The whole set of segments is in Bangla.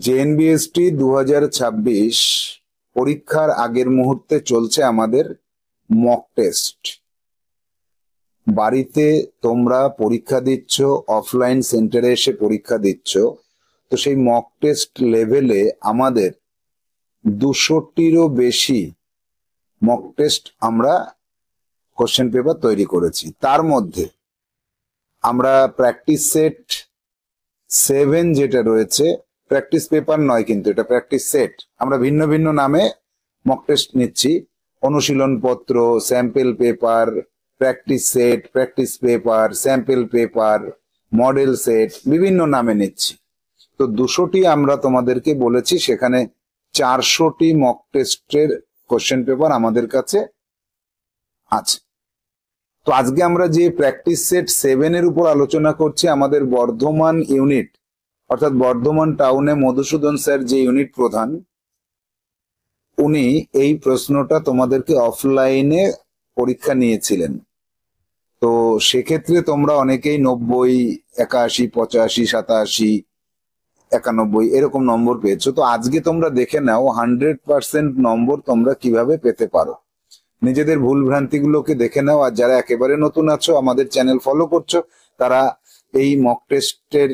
জেএনবিএসটি 2026 পরীক্ষার আগের মুহূর্তে চলছে আমাদের মক টেস্ট। বাড়িতে তোমরা পরীক্ষা দিচ্ছ, অফলাইন সেন্টারে এসে পরীক্ষা দিচ্ছ, তো সেই মক টেস্ট লেভেলে আমাদের 200টিরও বেশি মক টেস্ট আমরা কোশ্চেন পেপার তৈরি করেছি। তার মধ্যে আমরা প্র্যাকটিস সেট 7 যেটা রয়েছে, প্র্যাকটিস পেপার নয় কিন্তু এটা প্র্যাকটিস সেট, আমরা ভিন্ন ভিন্ন নামে মক টেস্ট নিচ্ছি। অনুশীলন পত্র, sample paper, practice set, practice paper, sample paper, model set, বিভিন্ন নামে নিচ্ছি। তো 200টি আমরা তোমাদেরকে বলেছি, সেখানে 400টি মক টেস্টের কোশ্চেন পেপার আমাদের কাছে আছে। তো আজকে আমরা যে প্র্যাকটিস সেট 7 এর উপর আলোচনা করছি, আমাদের বর্ধমান ইউনিট অর্থাৎ বর্ধমান টাউনে মধুসূদন স্যার যে ইউনিট প্রধান, উনি এই প্রশ্নটা তোমাদেরকে অফলাইনে পরীক্ষা নিয়েছিলেন। তো সেক্ষেত্রে তোমরা অনেকেই 90, 81, 85, 87, 91 এরকম নম্বর পেয়েছো। তো আজকে তোমরা দেখে নাও 100% নম্বর তোমরা কিভাবে পেতে পারো। নিজেদের ভুল ভ্রান্তিগুলোকে দেখে নাও। আর যারা একেবারে নতুন আছো, আমাদের চ্যানেল ফলো করছো, তারা এই মক টেস্টের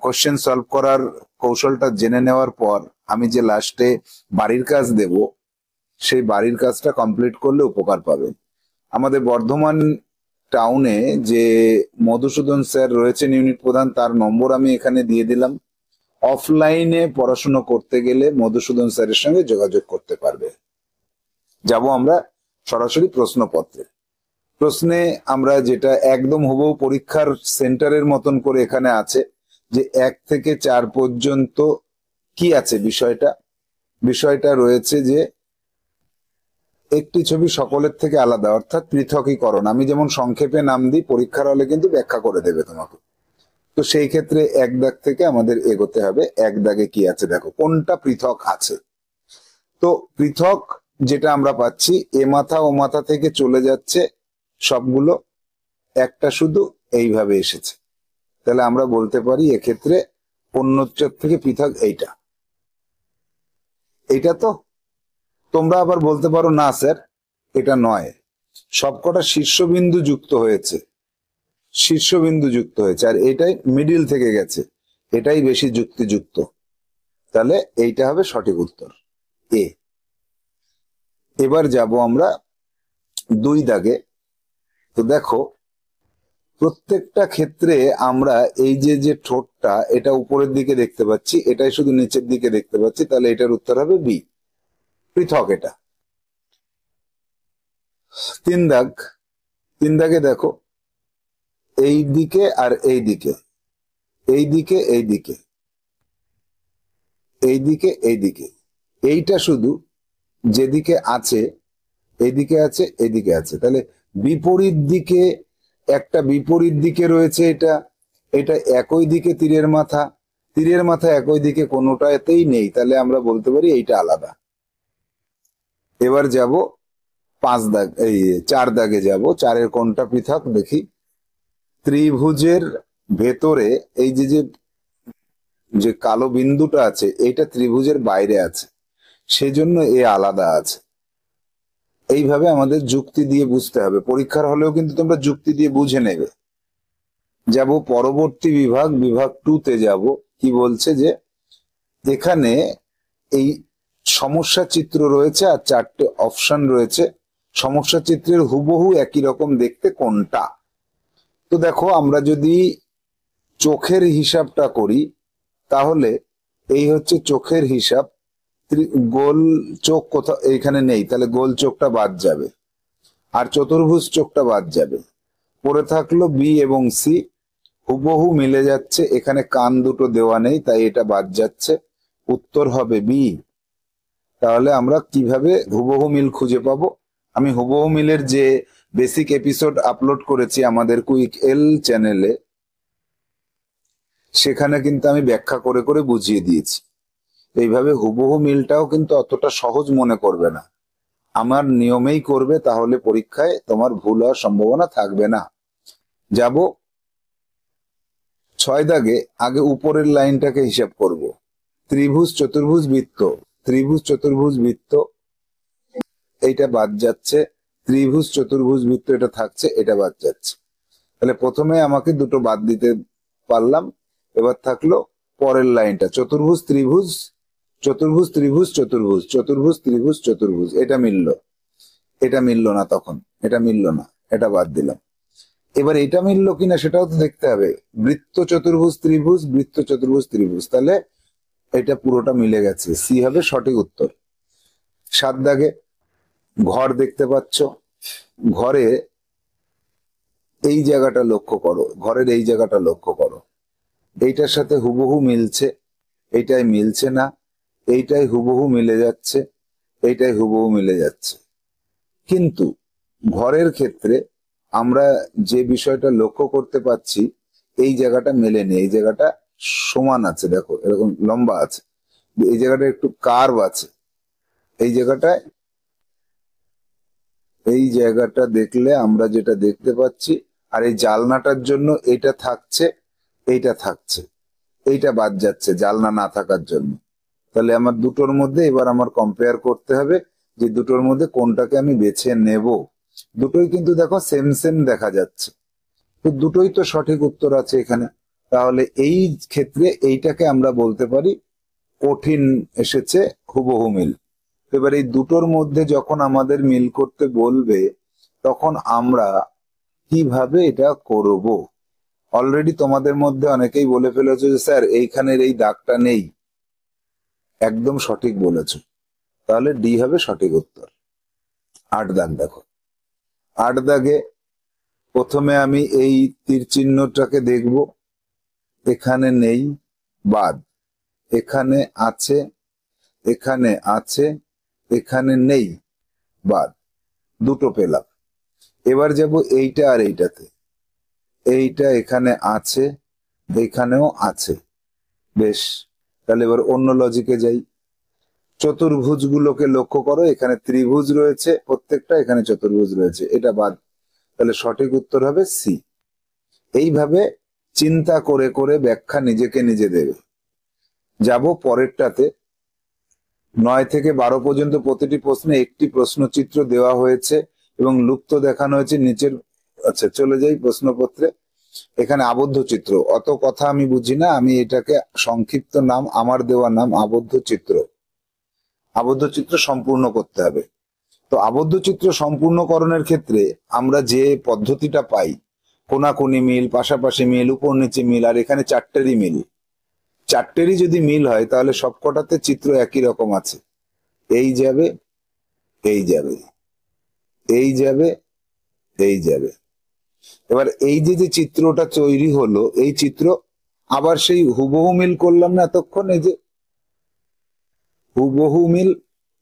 কোশ্চেন সলভ করার কৌশলটা জেনে নেওয়ার পর আমি যে লাস্টে বাড়ির কাজ দেব, সেই বাড়ির কাজটা কমপ্লিট করলে উপকার পাবে। আমাদের বর্ধমান টাউনে যে মধুসূদন স্যার রয়েছেন ইউনিট প্রধান, তার নম্বর আমি এখানে দিয়ে দিলাম। অফলাইনে পড়াশোনা করতে গেলে মধুসূদন স্যারের সঙ্গে যোগাযোগ করতে পারবে। যাব আমরা সরাসরি প্রশ্নপত্রে। প্রশ্নে আমরা যেটা একদম হুবহু পরীক্ষার সেন্টারের মতন করে এখানে আছে যে 1 থেকে 4 পর্যন্ত কি আছে বিষয়টা রয়েছে যে একটি ছবি সকলের থেকে আলাদা, অর্থাৎ পৃথকীকরণ। আমি যেমন সংক্ষেপে নাম দিই, পরীক্ষার হলে কিন্তু ব্যাখ্যা করে দেবে তোমাকে। তো সেই ক্ষেত্রে 1 দাগ থেকে আমাদের এগোতে হবে। 1 দাগে কি আছে দেখো, কোনটা পৃথক আছে। তো পৃথক যেটা আমরা পাচ্ছি, এ মাথা ও মাথা থেকে চলে যাচ্ছে সবগুলো, একটা শুধু এইভাবে এসেছে। তাহলে আমরা বলতে পারি এক্ষেত্রে অন্যত্র থেকে পৃথক এইটা। তো তোমরা আবার বলতে পারো না স্যার এটা নয়, সবকটা শীর্ষবিন্দু যুক্ত হয়েছে, আর এটাই মিডিল থেকে গেছে, এটাই বেশি যুক্তিযুক্ত। তাহলে এইটা হবে সঠিক উত্তর এ। এবার যাব আমরা 2 দাগে। তো দেখো, প্রত্যেকটা ক্ষেত্রে আমরা এই যে ঠোঁটটা, এটা উপরের দিকে দেখতে পাচ্ছি, এটাই শুধু নিচের দিকে দেখতে পাচ্ছি, তাহলে এটার উত্তর হবে বি, পৃথক এটা। 3 দাগে দেখো, এই দিকে আর এই দিকে, এইটা শুধু যেদিকে আছে, এইদিকে আছে, এইদিকে আছে, তাহলে বিপরীত দিকে একটা বিপরীত দিকে রয়েছে, এটা একই দিকে তীরের মাথা একই দিকে, কোনোটাতেই নেই, তাহলে আমরা বলতে পারি এইটা আলাদা। এবার যাব 4 দাগে যাব। 4-এর কোনটা পৃথক দেখি। ত্রিভুজের ভেতরে এই যে কালো বিন্দুটা আছে, এইটা ত্রিভুজের বাইরে আছে, সেজন্য এ আলাদা আছে। এইভাবে আমাদের যুক্তি দিয়ে বুঝতে হবে। পরীক্ষার হলেও কিন্তু তোমরা যুক্তি দিয়ে বুঝে নেবে। যাব পরবর্তী বিভাগ 2-তে যাব। কি বলছে যে এখানে এই সমস্যা চিত্র রয়েছে আর 4টে অপশন রয়েছে। সমস্যা চিত্রের হুবহু একই রকম দেখতে কোনটা? তো দেখো, আমরা যদি চোখের হিসাবটা করি, তাহলে এই হচ্ছে চোখের হিসাব। গোল চোখ কোথাও এইখানে নেই, তাহলে গোল চোখটা বাদ যাবে, আর চতুর্ভুজ চোখটা বাদ যাবে। পড়ে থাকলো বি এবং সি, হুবহু মিলে যাচ্ছে। এখানে কান দুটো দেওয়া নেই, তাই এটা বাদ যাচ্ছে, উত্তর হবে বি। তাহলে আমরা কিভাবে হুবহু মিল খুঁজে পাবো? আমি হুবহু মিলের যে বেসিক এপিসোড আপলোড করেছি আমাদের কুইক এল চ্যানেলে, সেখানে কিন্তু আমি ব্যাখ্যা করে করে বুঝিয়ে দিয়েছি। এইভাবে হুবহু মিলটাও কিন্তু অতটা সহজ মনে করবে না, আমার নিয়মেই করবে, তাহলে পরীক্ষায় তোমার ভুল হওয়ার সম্ভাবনা থাকবে না। যাব 6 দাগে। আগে উপরের লাইনটাকে হিসাব করব। ত্রিভুজ চতুর্ভুজ বৃত্ত, ত্রিভুজ চতুর্ভুজ বৃত্ত এইটা বাদ যাচ্ছে, ত্রিভুজ চতুর্ভুজ বৃত্ত এটা থাকছে, এটা বাদ যাচ্ছে। তাহলে প্রথমে আমাকে দুটো বাদ দিতে পারলাম। এবার থাকলো পরের লাইনটা, চতুর্ভুজ ত্রিভুজ, চতুর্ভুজ ত্রিভুজ চতুর্ভুজ, চতুর্ভুজ ত্রিভুজ চতুর্ভুজ, এটা মিললো, এটা মিললো না, তখন এটা মিললো না, এটা বাদ দিলাম। এবার এটা মিললো কিনা সেটাও তো দেখতে হবে, বৃত্ত চতুর্ভুজ ত্রিভুজ, বৃত্ত চতুর্ভুজ ত্রিভুজ, তাহলে এটা পুরোটা মিলে গেছে, সি হবে সঠিক উত্তর। 7 দাগে ঘর দেখতে পাচ্ছ, ঘরে এই জায়গাটা লক্ষ্য করো, ঘরের এই জায়গাটা লক্ষ্য করো, এইটার সাথে হুবহু মিলছে, এইটাই মিলছে না, এইটাই হুবহু মিলে যাচ্ছে, এইটাই হুবহু মিলে যাচ্ছে। কিন্তু ঘরের ক্ষেত্রে আমরা যে বিষয়টা লক্ষ্য করতে পাচ্ছি, এই জায়গাটা মেলেনি, এই জায়গাটা সমান আছে, দেখো এরকম লম্বা আছে, এই জায়গাটা একটু কার্ভ আছে, এই জায়গাটায়, এই জায়গাটা দেখলে আমরা যেটা দেখতে পাচ্ছি, আর এই জালনাটার জন্য এটা থাকছে, এইটা থাকছে, এইটা বাদ যাচ্ছে জালনা না থাকার জন্য। তাহলে আমার দুটোর মধ্যে এবার আমার কম্পেয়ার করতে হবে যে দুটোর মধ্যে কোনটাকে আমি বেছে নেব। দুটোই কিন্তু দেখো সেম সেম দেখা যাচ্ছে, তো দুটোই তো সঠিক উত্তর আছে এখানে। তাহলে এই ক্ষেত্রে এইটাকে আমরা বলতে পারি কঠিন এসেছে, হুবহু মিল। এবার এই দুটোর মধ্যে যখন আমাদের মিল করতে বলবে, তখন আমরা কিভাবে এটা করব? অলরেডি তোমাদের মধ্যে অনেকেই বলে ফেলেছো যে স্যার এইখানের এই দাগটা নেই, একদম সঠিক বলেছো, তাহলে ডি হবে সঠিক উত্তর। 8 দাগ দেখো, 8 দাগে প্রথমে আমি এই তীর চিহ্নটাকে দেখব, এখানে নেই, বাদ, এখানে আছে, এখানে আছে, এখানে নেই, বাদ, দুটো পেলাম। এবার যাব এইটা আর এইটাতে, এইটা এখানে আছে, এখানেও আছে, বেশ, তাহলে এবার অন্য লজিকে যাই। চতুর্ভুজ গুলোকে লক্ষ্য করো, এখানে ত্রিভুজ রয়েছে প্রত্যেকটা, এখানে চতুর্ভুজ রয়েছে, এটা বাদ, তাহলে সঠিক উত্তর হবে সি। এইভাবে চিন্তা করে করে ব্যাখ্যা নিজেকে নিজে দেবে। যাব পরেরটাতে, 9 থেকে 12 পর্যন্ত প্রতিটি প্রশ্নে একটি প্রশ্নচিত্র দেওয়া হয়েছে এবং লুপ্ত দেখানো হয়েছে নিচের। আচ্ছা চলে যাই প্রশ্নপত্রে। এখানে আবদ্ধ চিত্র, অত কথা আমি বুঝি না, আমি এটাকে সংক্ষিপ্ত নাম, আমার দেওয়া নাম আবদ্ধ চিত্র। আবদ্ধ চিত্র সম্পূর্ণ করতে হবে। তো আবদ্ধ চিত্র সম্পূর্ণকরণের ক্ষেত্রে আমরা যে পদ্ধতিটা পাই, কোনাকুনি মিল, পাশাপাশি মিল, উপর নিচে মিল, আর এখানে চারটেরই মিল, চারটেরই যদি মিল হয় তাহলে সবকটাতে চিত্র একই রকম আছে, এই যাবে, এই যাবে, এই যাবে, এই যাবে। এবার এই যে যে চিত্রটা তৈরি হলো, এই চিত্র আবার সেই হুবহু মিল করলাম না এতক্ষণ, এই যে হুবহু মিল,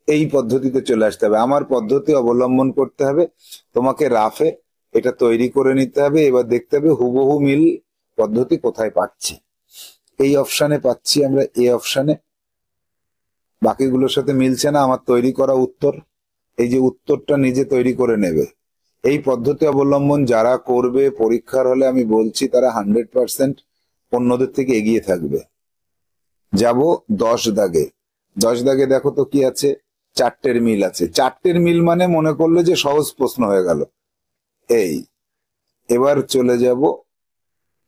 এই পদ্ধতিতে চলে আসতে হবে, আমার পদ্ধতি অবলম্বন করতে হবে, তোমাকে রাফে এটা তৈরি করে নিতে হবে। এবার দেখতে হবে হুবহু মিল পদ্ধতি কোথায় পাচ্ছি, এই অপশানে পাচ্ছি আমরা, এই অপশানে, বাকিগুলোর সাথে মিলছে না আমার তৈরি করা উত্তর, এই যে উত্তরটা নিজে তৈরি করে নেবে। এই পদ্ধতি অবলম্বন যারা করবে পরীক্ষার হলে আমি বলছি তারা 100% অন্যদের থেকে এগিয়ে থাকবে। যাব 10 দাগে, 10 দাগে দেখো তো কি আছে, চারটের মিল আছে, চারটের মিল মানে মনে করলে যে সহজ প্রশ্ন হয়ে গেল। এই এবার চলে যাব,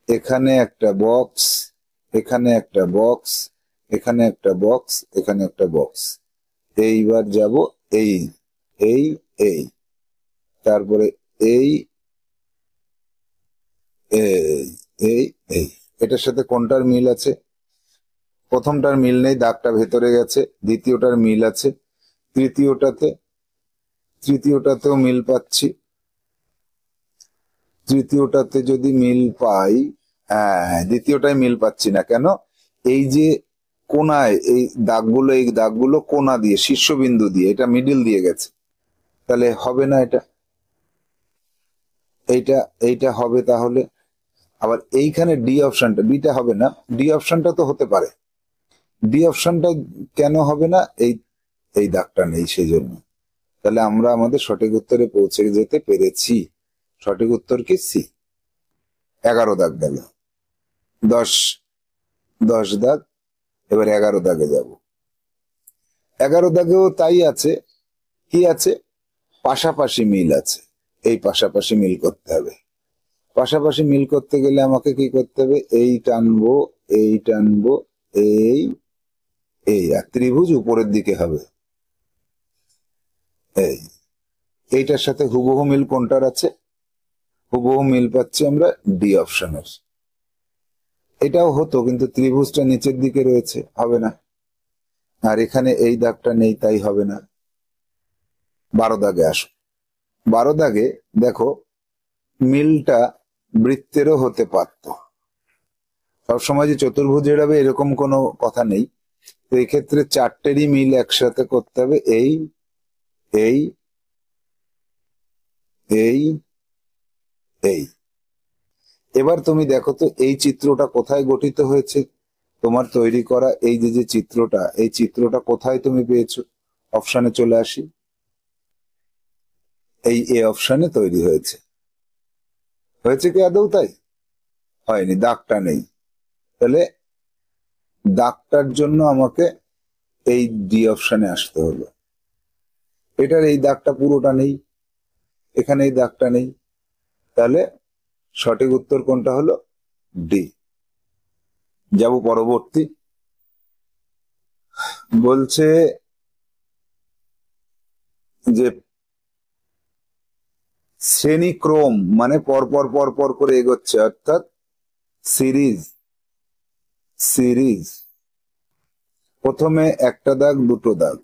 এখানে একটা বক্স, এখানে একটা বক্স, এখানে একটা বক্স, এখানে একটা বক্স, এইবার যাব এই, এই, এই, তারপরে এই, এই, এই, এই, এটার সাথে কোনটার মিল আছে? প্রথমটার মিল নেই, দাগটা ভেতরে গেছে। দ্বিতীয়টার মিল আছে, তৃতীয়টাতে, তৃতীয়টাতেও মিল পাচ্ছি, তৃতীয়টাতে যদি মিল পাই, হ্যাঁ দ্বিতীয়টায় মিল পাচ্ছি না কেন? এই যে কোনায় এই দাগগুলো, এই দাগগুলো কোনা দিয়ে, শীর্ষবিন্দু দিয়ে, এটা মিডিল দিয়ে গেছে, তাহলে হবে না এটা, এইটা, এইটা হবে তাহলে। আবার এইখানে ডি অপশনটা, বিটা হবে না, ডি অপশনটা তো হতে পারে, ডি অপশনটা কেন হবে না? এই এই দাগটা নেই সেই জন্য। তাহলে আমরা আমাদের সঠিক উত্তরে পৌঁছে যেতে পেরেছি। সঠিক উত্তর কি সি। 11 দাগ গেল, 10 দাগ, এবার 11 দাগে যাব। 11 দাগেও তাই আছে, কি আছে, পাশাপাশি মিল আছে। এই পাশাপাশি মিল করতে হবে। পাশাপাশি মিল করতে গেলে আমাকে কি করতে হবে, এই টানবো, এই টানবো, এই এই আর ত্রিভুজ উপরের দিকে হবে। এইটার সাথে হুবহু মিল কোনটার আছে, হুবহু মিল পাচ্ছি আমরা ডি অপশনের। এটাও হতো কিন্তু ত্রিভুজটা নিচের দিকে রয়েছে, হবে না। আর এখানে এই দাগটা নেই, তাই হবে না। 12 দাগে আসো। 12 দাগে দেখো মিলটা বৃত্তেরও হতে পারত। সবসময় যে চতুর্ভুজের হবে এরকম কোনো কথা নেই। তো এই ক্ষেত্রে চারটেরই মিল একসাথে করতে হবে, এই এই এই এই। এবার তুমি দেখো তো এই চিত্রটা কোথায় গঠিত হয়েছে, তোমার তৈরি করা এই যে চিত্রটা, এই চিত্রটা কোথায় তুমি পেয়েছো। অপশানে চলে আসি, এই এ অপশানে তৈরি হয়েছে। হয়েছে কি আদৌ তাই? হয়নি, দাগটা নেই। তাহলে দাগটার জন্য আমাকে এই ডি অপশানে আসতে হলো। এটার এই দাগটা পুরোটা নেই, এখানে এই দাগটা নেই। তাহলে সঠিক উত্তর কোনটা হলো, ডি। যাব পরবর্তী। বলছে যে শ্রেণীক্রম মানে পরপর পরপর করে এগোচ্ছে, অর্থাৎ সিরিজ। সিরিজ প্রথমে একটা দাগ, দুটো দাগ।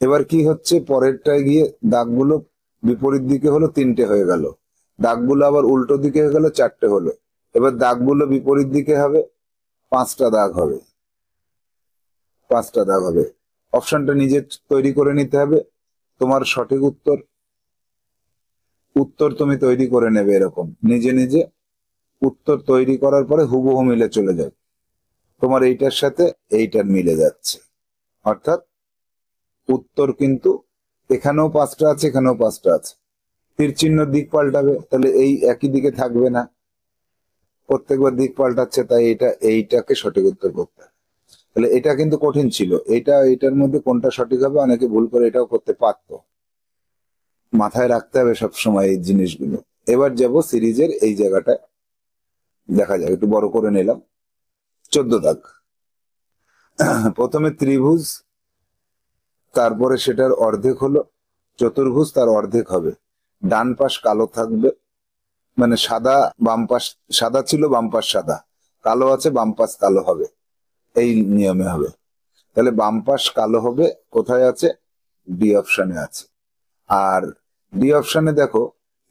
এবার কি হচ্ছে, পরেরটায় গিয়ে দাগগুলো বিপরীত দিকে হলো, তিনটে হয়ে গেল। দাগগুলো আবার উল্টো দিকে হয়ে গেল, চারটে হলো। এবার দাগগুলো বিপরীত দিকে হবে, 5টা দাগ হবে। 5টা দাগ হবে। অপশনটা নিজে তৈরি করে নিতে হবে। তোমার সঠিক উত্তর, উত্তর তুমি তৈরি করে নেবে এরকম নিজে নিজে। উত্তর তৈরি করার পরে হুবহু মিলে চলে যাবে। তোমার এইটার সাথে এইটার মিলে যাচ্ছে, অর্থাৎ উত্তর কিন্তু এখানেও 5টা আছে, এখানেও 5টা আছে। তীর চিহ্ন দিক পাল্টাবে, তাহলে এই একই দিকে থাকবে না, প্রত্যেকবার দিক পাল্টাচ্ছে, তাই এইটাকে সঠিক উত্তর করতে হবে। তাহলে এটা কিন্তু কঠিন ছিল। এটার মধ্যে কোনটা সঠিক হবে, অনেকে ভুল করে এটাও করতে পারতো। মাথায় রাখতে হবে সবসময় এই জিনিসগুলো। এবার যাব সিরিজের এই জায়গাটায়, দেখা যাক, একটু বড় করে নিলাম। 14 দাগ। প্রথমে ত্রিভুজ, তারপরে সেটার অর্ধেক হলো চতুর্ভুজ, তার অর্ধেক হবে। ডান পাশ কালো থাকবে, মানে সাদা, বাম পাশ সাদা ছিল, বাম পাশ সাদা, কালো আছে, বাম পাশ কালো হবে, এই নিয়মে হবে। তাহলে বাম পাশ কালো হবে, কোথায় আছে, ডি অপশনে আছে। আর ডি অপশনে দেখো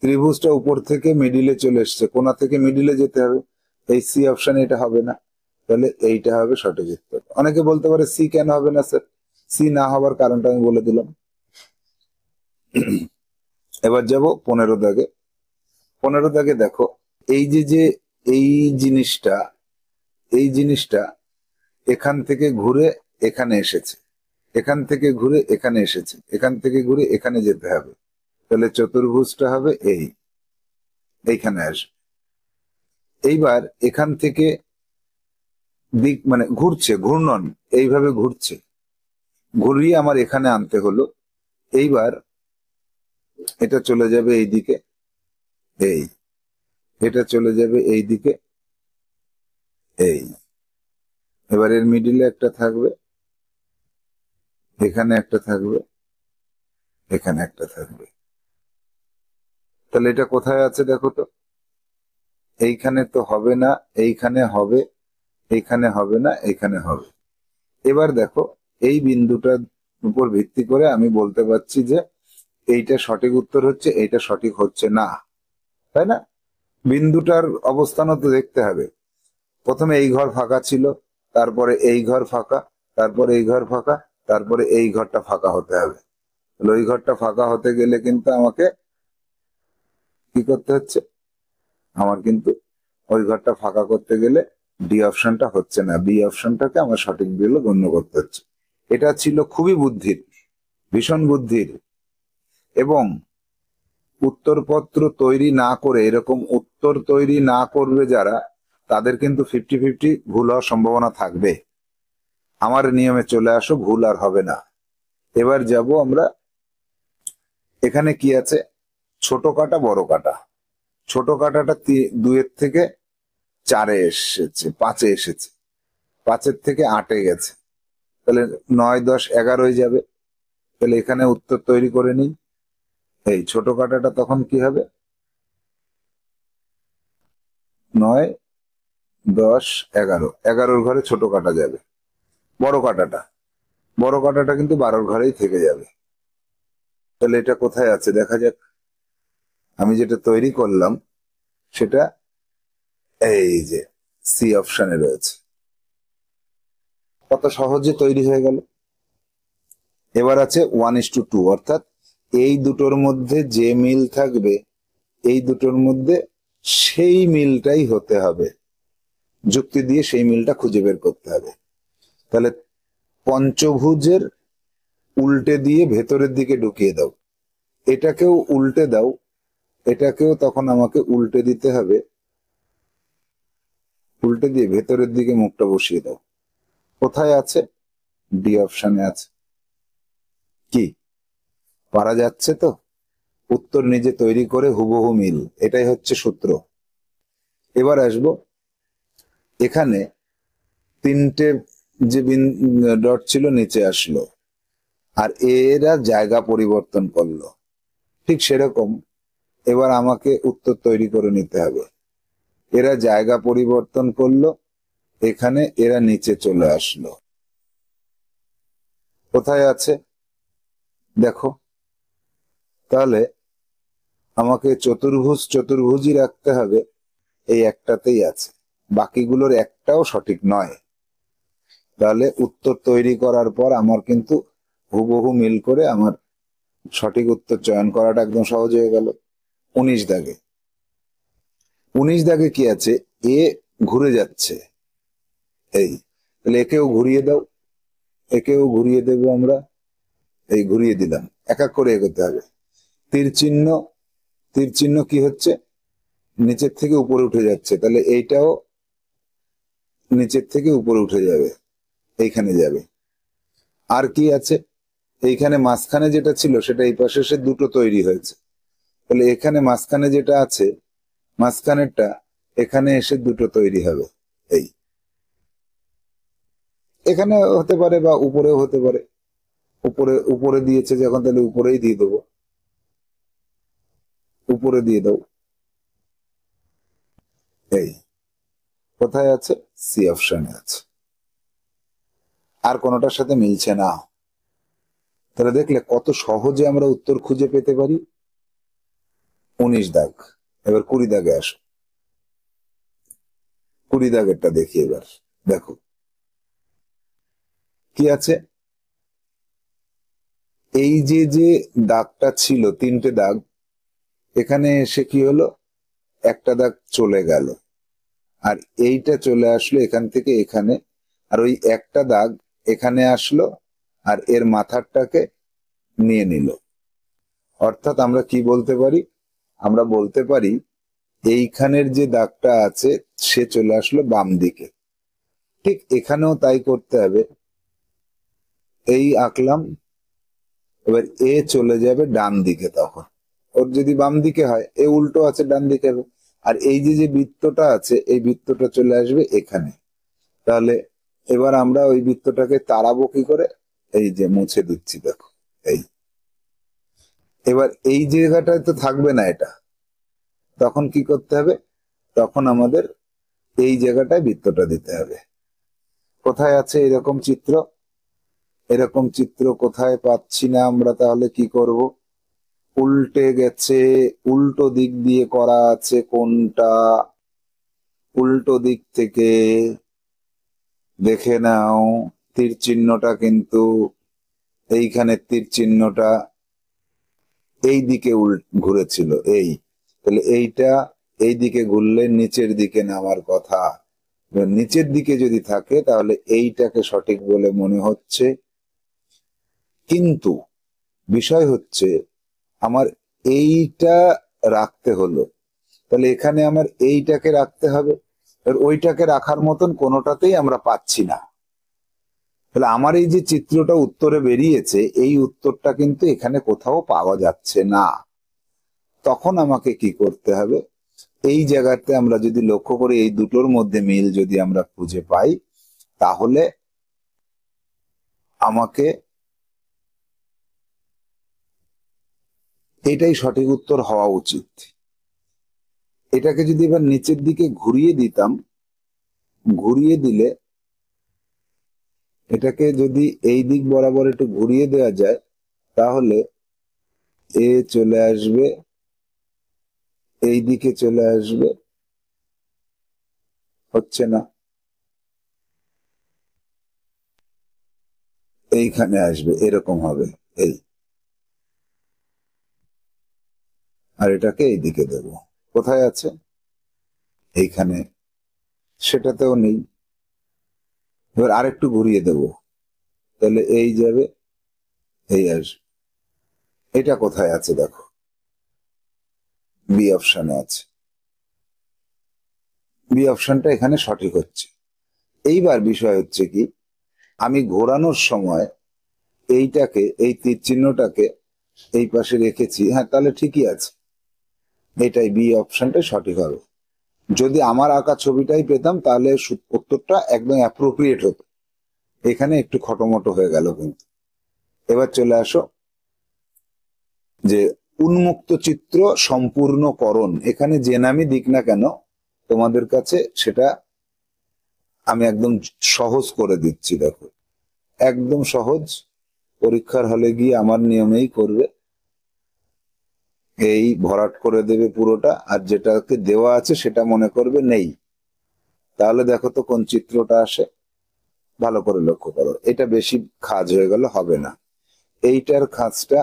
ত্রিভুজটা উপর থেকে মিডিলে চলে এসছে, কোনা থেকে মিডিলে যেতে হবে। এই সি অপশনে এটা হবে না, তাহলে এইটা হবে সঠিক উত্তর। অনেকে বলতে পারে সি কেন হবে না স্যার, সি না হবার কারণটা আমি বলে দিলাম। এবার যাব 15 দাগে। 15 দাগে দেখো এই যে এই জিনিসটা, এই জিনিসটা এখান থেকে ঘুরে এখানে এসেছে, এখান থেকে ঘুরে এখানে এসেছে, এখান থেকে ঘুরে এখানে যেতে হবে। তাহলে চতুর্ভুজটা হবে এইখানে আসবে। এইবার এখান থেকে দিক মানে ঘুরছে, ঘূর্ণন এইভাবে ঘুরছে, ঘুরিয়ে আমার এখানে আনতে হলো। এইবার এটা চলে যাবে এই দিকে, এই এটা চলে যাবে এই দিকে, এই। এবার এর মিডিলে একটা থাকবে, এখানে একটা থাকবে, এখানে একটা থাকবে। তাহলে এটা কোথায় আছে দেখো তো, এইখানে তো হবে না, এইখানে হবে, এইখানে হবে না, এইখানে হবে। এবার দেখো এই বিন্দুটার উপর ভিত্তি করে আমি বলতে পারছি যে এইটা সঠিক উত্তর হচ্ছে, এইটা সঠিক হচ্ছে না, তাই না? বিন্দুটার অবস্থানও তো দেখতে হবে। প্রথমে এই ঘর ফাঁকা ছিল, তারপরে এই ঘর ফাঁকা, তারপরে এই ঘর ফাঁকা, তারপরে এই ঘরটা ফাঁকা হতে হবে। ওই ঘরটা ফাঁকা হতে গেলে কিন্তু আমাকে কি করতে হচ্ছে, আমার কিন্তু ওই ঘরটা ফাঁকা করতে গেলে ডি অপশনটা হচ্ছে না, বি অপশনটাকে আমার সঠিক বলে গণ্য করতে হচ্ছে। এটা ছিল খুবই বুদ্ধির, ভীষণ বুদ্ধির। এবং উত্তরপত্র তৈরি না করে, এরকম উত্তর তৈরি না করবে যারা, তাদের কিন্তু 50-50 ভুল হওয়ার সম্ভাবনা থাকবে। আমার নিয়মে চলে আসো, ভুল আর হবে না। এবার যাব আমরা, এখানে কি আছে, ছোট কাটা বড় কাটা। ছোট কাটাটা 2-এর থেকে 4-এ এসেছে, 5-এ এসেছে, 5-এর থেকে 8-এ গেছে, তাহলে 9, 10, 11 হয়ে যাবে। তাহলে এখানে উত্তর তৈরি করে নিই। এই ছোট কাটাটা তখন কি হবে, 9, 10, 11, 11-র ঘরে ছোট কাটা যাবে। বড় কাটাটা কিন্তু 12-র ঘরেই থেকে যাবে। তাহলে এটা কোথায় আছে দেখা যাক। আমি যেটা তৈরি করলাম সেটা এই যে সি অপশনে রয়েছে। কত সহজে তৈরি হয়ে গেল। এবার আছে 1:2, অর্থাৎ এই দুটোর মধ্যে যে মিল থাকবে, এই দুটোর মধ্যে সেই মিলটাই হতে হবে, যুক্তি দিয়ে সেই মিলটা খুঁজে বের করতে হবে। তাহলে পঞ্চভুজের উল্টে দিয়ে ভেতরের দিকে ঢুকিয়ে দাও, এটাকেও উল্টে দাও, এটাকেও তখন আমাকে উল্টে দিতে হবে, উল্টে দিয়ে ভেতরের দিকে মুখটা বসিয়ে দাও। কোথায় আছে, ডি অপশনে আছে। কি পারা যাচ্ছে তো? উত্তর নিজে তৈরি করে হুবহু মিল, এটাই হচ্ছে সূত্র। এবার আসবো, এখানে 3টে যে ডট ছিল নিচে আসলো, আর এরা জায়গা পরিবর্তন করলো, ঠিক সেরকম এবার আমাকে উত্তর তৈরি করে নিতে হবে। এরা জায়গা পরিবর্তন করলো, এখানে এরা নিচে চলে আসলো। কোথায় আছে দেখো, তাহলে আমাকে চতুর্ভুজই রাখতে হবে, এই একটাতেই আছে, বাকিগুলোর একটাও সঠিক নয়। তাহলে উত্তর তৈরি করার পর আমার কিন্তু হুবহু মিল করে আমার সঠিক উত্তর চয়ন করাটা একদম সহজ হয়ে গেল। 19 দাগে, 19 দাগে কি আছে, এ ঘুরে যাচ্ছে, এই তাহলে একেও ঘুরিয়ে দাও, একেও ঘুরিয়ে দেবো আমরা, এই ঘুরিয়ে দিলাম, এক এক করে এগোতে হবে। তীর চিহ্ন, তীর চিহ্ন কি হচ্ছে, নিচের থেকে উপরে উঠে যাচ্ছে, তাহলে এইটাও নিচের থেকে উপরে উঠে যাবে, এইখানে যাবে। আর কি আছে, এইখানে মাঝখানে যেটা ছিল সেটা এই পাশে এসে দুটো তৈরি হয়েছে, তাহলে এখানে মাঝখানে যেটা আছে, মাঝখানেরটা এখানে এসে দুটো তৈরি হবে। এই এখানে হতে পারে বা উপরেও হতে পারে, উপরে উপরে দিয়েছে যখন তাহলে উপরেই দিয়ে দেবো, উপরে দিয়ে দাও। এই কোথায় আছে, সি অপশনে আছে, আর কোনোটার সাথে মিলছে না। তাহলে দেখলে কত সহজে আমরা উত্তর খুঁজে পেতে পারি। 19 দাগ। এবার 20 দাগে আসো, 20 দাগেরটা দেখি এবার। দেখো কি আছে, এই যে যে দাগটা ছিল 3টে দাগ, এখানে এসে কি হলো, একটা দাগ চলে গেল, আর এইটা চলে আসলো এখান থেকে এখানে, আর ওই একটা দাগ এখানে আসলো আর এর মাথারটাকে নিয়ে নিল। অর্থাৎ আমরা কি বলতে পারি, আমরা বলতে পারি এইখানের যে দাগটা আছে সে চলে আসলো বাম দিকে। ঠিক এখানেও তাই করতে হবে, এই আঁকলাম, এবার এ চলে যাবে ডান দিকে, তখন ওর যদি বাম দিকে হয় এ উল্টো আছে ডান দিকে হবে। আর এই যে যে বৃত্তটা আছে এই বৃত্তটা চলে আসবে এখানে। তাহলে এবার আমরা ওই বৃত্তটাকে তাড়াবো কি করে, এই যে মুছে দিচ্ছি দেখো। এই এবার এই জায়গাটায় তো থাকবে না এটা, তখন কি করতে হবে, তখন আমাদের এই জায়গাটায় বৃত্তটা দিতে হবে। কোথায় আছে এরকম চিত্র, এরকম চিত্র কোথায় পাচ্ছি না আমরা, তাহলে কি করব, উল্টে গেছে, উল্টো দিক দিয়ে করা আছে কোনটা, উল্টো দিক থেকে দেখে নাও, তীর চিহ্নটা কিন্তু এইখানে, তীর চিহ্নটা এই দিকে ঘুরেছিল, এই তাহলে এইটা এই দিকে ঘুরলে নিচের দিকে নামার কথা। নিচের দিকে যদি থাকে তাহলে এইটাকে সঠিক বলে মনে হচ্ছে, কিন্তু বিষয় হচ্ছে আমার এইটা রাখতে হলো, তাহলে এখানে আমার এইটাকে রাখতে হবে, আর ওইটাকে রাখার মতন কোনোটাতেই আমরা পাচ্ছি না। তাহলে আমার এই যে চিত্রটা উত্তরে বেরিয়েছে, এই উত্তরটা কিন্তু এখানে কোথাও পাওয়া যাচ্ছে না। তখন আমাকে কি করতে হবে, এই জায়গাতে আমরা যদি লক্ষ্য করি এই দুটোর মধ্যে মিল যদি আমরা খুঁজে পাই, তাহলে আমাকে এটাই সঠিক উত্তর হওয়া উচিত। এটাকে যদি এবার নিচের দিকে ঘুরিয়ে দিতাম, ঘুরিয়ে দিলে, এটাকে যদি এই দিক বরাবর একটু ঘুরিয়ে দেওয়া যায়, তাহলে এ চলে আসবে, এই দিকে চলে আসবে, হচ্ছে না, এইখানে আসবে, এরকম হবে এই, আর এটাকে এই দিকে দেব। কোথায় আছে? এইখানে। সেটাতেও নেই। এবার আরেকটু ঘুরিয়ে দেব, তাহলে এই যাবে, এই আসবে। এটা কোথায় আছে দেখো, বি অপশনে আছে। বি অপশনটা এখানে সঠিক হচ্ছে। এইবার বিষয় হচ্ছে কি, আমি ঘোরানোর সময় এইটাকে, এই তীর চিহ্নটাকে এই পাশে রেখেছি, হ্যাঁ তাহলে ঠিকই আছে, এটাই বি অপশনটাই সঠিক হবে। যদি আমার আঁকা ছবিটাই পেতাম তাহলে উত্তরটা একদম অ্যাপ্রোপ্রিয়েট হতো। এখানে একটু খটোমটো হয়ে গেল কিন্তু। এবার চলে আসো যে উন্মুক্ত চিত্র সম্পূর্ণকরণ, এখানে যে নামই দিক না কেন তোমাদের কাছে সেটা আমি একদম সহজ করে দিচ্ছি। দেখো একদম সহজ, পরীক্ষার হলে গিয়ে আমার নিয়মেই করবে, এই ভরাট করে দেবে পুরোটা, আর যেটাকে দেওয়া আছে সেটা মনে করবে নেই। তাহলে দেখো তো কোন চিত্রটা আসে, ভালো করে লক্ষ্য করো। এটা বেশি খাজ হয়ে গেল, হবে না। এইটার খাজটা,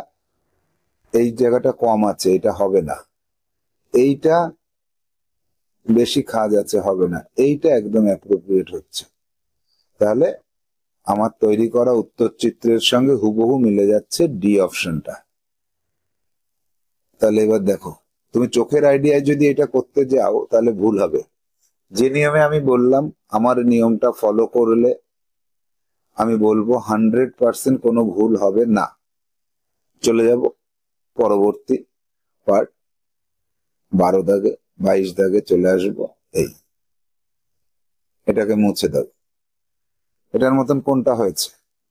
এই জায়গাটা কম আছে, এটা হবে না। এইটা বেশি খাজ আছে, হবে না। এইটা একদম অ্যাপ্রোপ্রিয়েট হচ্ছে। তাহলে আমার তৈরি করা উত্তর চিত্রের সঙ্গে হুবহু মিলে যাচ্ছে ডি অপশনটা। তাহলে এবার দেখো, তুমি চোখের আইডিয়ায় যদি এটা করতে যাও তাহলে ভুল হবে। যে নিয়মে আমি বললাম, আমার নিয়মটা ফলো করলে আমি বলবো 100% কোনো ভুল হবে না। চলে যাব পরবর্তী পার্ট, 12 দাগে, 22 দাগে চলে আসবো। এই এটাকে মুছে দাও। এটার মতন কোনটা হয়েছে?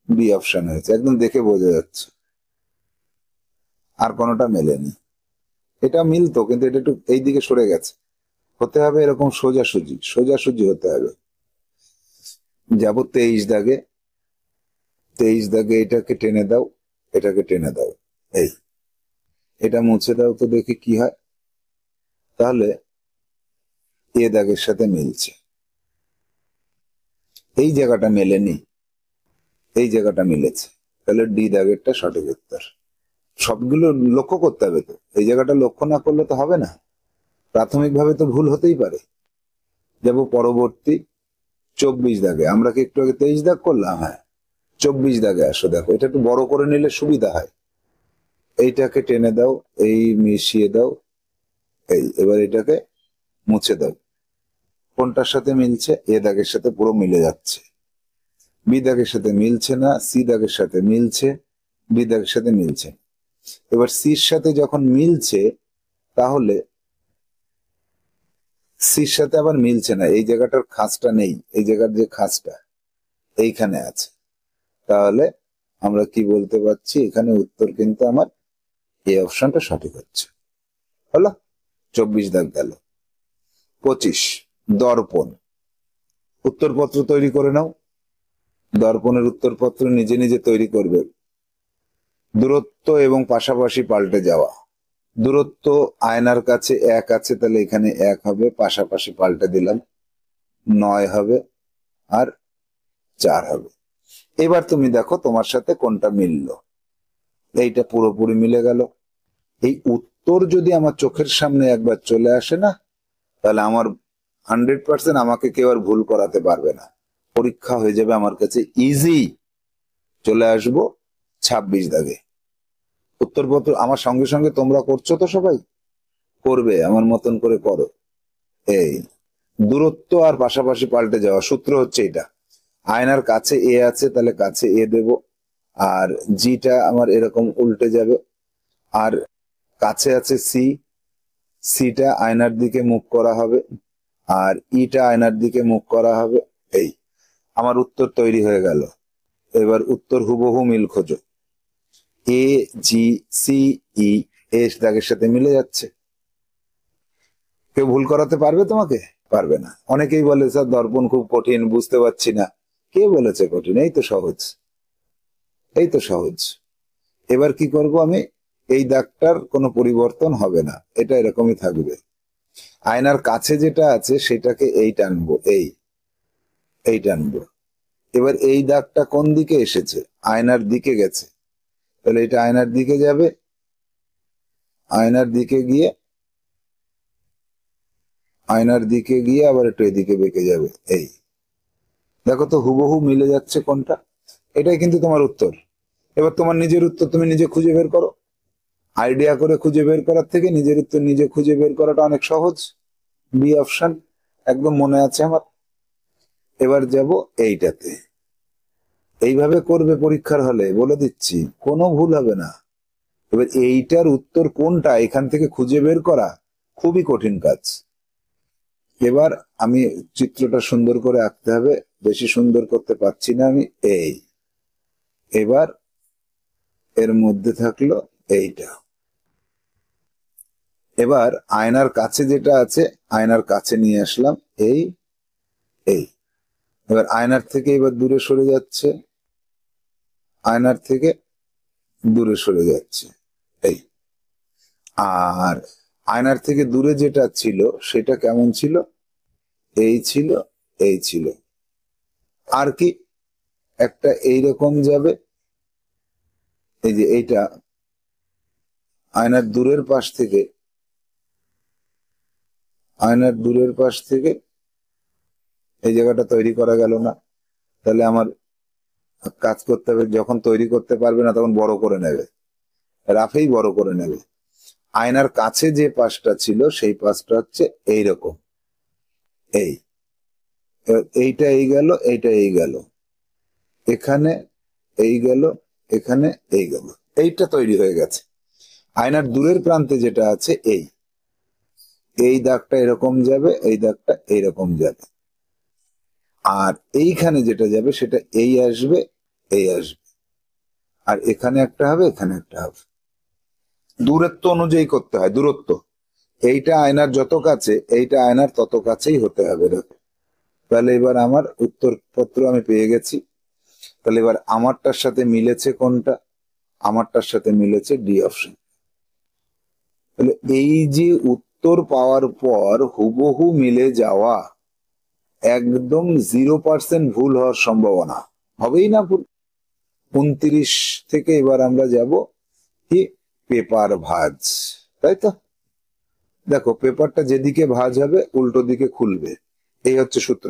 বি অপশন হয়েছে, একদম দেখে বোঝা যাচ্ছে। আর কোনোটা মেলেনি। এটা মিলতো কিন্তু এটা একটু এই দিকে সরে গেছে। হতে হবে এরকম সোজাসুজি, সোজাসুজি হতে হবে। যাব 23 দাগে, 23 দাগে এটাকে টেনে দাও, এটাকে টেনে দাও, এই এটা মুছে দাও তো দেখি কি হয়। তাহলে এ দাগের সাথে মিলছে, এই জায়গাটা মেলেনি, এই জায়গাটা মিলেছে। তাহলে ডি দাগেরটা সঠিক উত্তর। সবগুলো লক্ষ্য করতে হবে তো, এই জায়গাটা লক্ষ্য না করলে তো হবে না। প্রাথমিকভাবে তো ভুল হতেই পারে। যাব পরবর্তী 24 দাগে। আমরা কি একটু আগে 23 দাগ করলাম? হ্যাঁ, 24 দাগে আসো। দেখো এটা একটু বড় করে নিলে সুবিধা হয়। এইটাকে টেনে দাও, এই মিশিয়ে দাও, এই এবার এটাকে মুছে দাও। কোনটার সাথে মিলছে? এ দাগের সাথে পুরো মিলে যাচ্ছে। বি দাগের সাথে মিলছে না, সি দাগের সাথে মিলছে, বি দাগের সাথে মিলছে। এবার সির সাথে যখন মিলছে, তাহলে সির সাথে আবার মিলছে না, এই জায়গাটার খাঁজটা নেই, এই জায়গার যে খাঁজটা এইখানে আছে। তাহলে আমরা কি বলতে পারছি, এখানে উত্তর কিন্তু আমার এই অপশনটা সঠিক হচ্ছে। হলো 24 দাগ গেল। 25 দর্পণ। উত্তরপত্র তৈরি করে নাও। দর্পণের উত্তরপত্র নিজে নিজে তৈরি করবে। দূরত্ব এবং পাশাপাশি পাল্টে যাওয়া। দূরত্ব আয়নার কাছে 1 আছে, তাহলে এখানে 1 হবে, পাশাপাশি পাল্টে দিলাম 9 হবে, আর 4 হবে। এবার তুমি দেখো তোমার সাথে কোনটা মিলল। এইটা পুরোপুরি মিলে গেল। এই উত্তর যদি আমার চোখের সামনে একবার চলে আসে না, তাহলে আমার 100% আমাকে কেউ আর ভুল করাতে পারবে না। পরীক্ষা হয়ে যাবে আমার কাছে ইজি। চলে আসবো 26 দাগে। উত্তরপত্র আমার সঙ্গে সঙ্গে তোমরা করছো তো, সবাই করবে, আমার মতন করে করো। এই দূরত্ব আর পাশাপাশি পাল্টে যাওয়া, সূত্র হচ্ছে এটা। আয়নার কাছে এ আছে, তাহলে কাছে এ দেব, আর জিটা আমার এরকম উল্টে যাবে, আর কাছে আছে সি, সিটা আয়নার দিকে মুখ করা হবে, আর ইটা আয়নার দিকে মুখ করা হবে। এই আমার উত্তর তৈরি হয়ে গেল। এবার উত্তর হুবহু মিল খোঁজো। এ জি সি ই এর দাগের সাথে মিলে যাচ্ছে। কেউ ভুল করাতে পারবে তোমাকে? পারবে না। অনেকেই বলে স্যার দর্পণ খুব কঠিন, বুঝতে পারছি না। কে বলেছে কঠিন? এই তো সহজ, এই তো সহজ। এবার কি করব আমি? এই দাগটার কোনো পরিবর্তন হবে না, এটা এরকমই থাকবে। আয়নার কাছে যেটা আছে সেটাকে এই টানবো, এই টানবো। এবার এই দাগটা কোন দিকে এসেছে? আয়নার দিকে গেছে, তাহলে এটা আয়নার দিকে যাবে, আয়নার দিকে গিয়ে, আয়নার দিকে গিয়ে আবার একটু এদিকে বেঁকে যাবে। এই দেখো তো হুবহু মিলে যাচ্ছে কোনটা। এটাই কিন্তু তোমার উত্তর। এবার তোমার নিজের উত্তর তুমি নিজে খুঁজে বের করো। আইডিয়া করে খুঁজে বের করার থেকে নিজের উত্তর নিজে খুঁজে বের করাটা অনেক সহজ। বি অপশন একদম মনে আছে আমার। এবার যাব এইটাতে। এইভাবে করবে পরীক্ষার হলে, বলে দিচ্ছি কোনো ভুল হবে না। এবার এইটার উত্তর কোনটা এখান থেকে খুঁজে বের করা খুবই কঠিন কাজ। এবার আমি চিত্রটা সুন্দর করে আঁকতে হবে, বেশি সুন্দর করতে পারছি না আমি। এই এবার এর মধ্যে থাকলো এইটা। এবার আয়নার কাছে যেটা আছে আয়নার কাছে নিয়ে আসলাম, এই এই এবার আয়নার থেকে এবার দূরে সরে যাচ্ছে, আয়নার থেকে দূরে সরে যাচ্ছে। এই আর আয়নার থেকে দূরে যেটা ছিল সেটা কেমন ছিল? এই ছিল, এই ছিল। আর কি একটা এইরকম যাবে, এই যে এইটা আয়নার দূরের পাশ থেকে, আয়নার দূরের পাশ থেকে এই জায়গাটা তৈরি করা গেল না। তাহলে আমার কাজ করতে হবে, যখন তৈরি করতে পারবে না তখন বড় করে নেবে, রাফেই বড় করে নেবে। আয়নার কাছে যে পাশটা ছিল সেই পাশটা হচ্ছে এইরকম। এই এইটা এই গেল, এইটা এই গেল, এখানে এই গেল, এখানে এই গেল, এইটা তৈরি হয়ে গেছে। আয়নার দূরের প্রান্তে যেটা আছে এই দাগটা এরকম যাবে, এই দাগটা এইরকম যাবে, আর এইখানে যেটা যাবে সেটা এই আসবে, এই আসবে, আর এখানে একটা হবে, এখানে একটা হবে। দূরত্ব অনুযায়ী করতে হয়, দূরত্ব। এইটা আয়নার যত কাছে, এইটা আয়নার তত কাছেই হতে হবে। তাহলে এবার আমার উত্তরপত্র আমি পেয়ে গেছি। তাহলে এবার আমারটার সাথে মিলেছে কোনটা? আমারটার সাথে মিলেছে ডি অপশন। তাহলে এই যে উত্তর পাওয়ার পর হুবহু মিলে যাওয়া, একদম 0% ভুল হওয়ার সম্ভাবনা হবেই না ভুল। 29 থেকে এবার আমরা যাব কি পেপার ভাঁজ, তাই তো? দেখো পেপারটা যেদিকে ভাঁজ হবে উল্টো দিকে খুলবে, এই হচ্ছে সূত্র।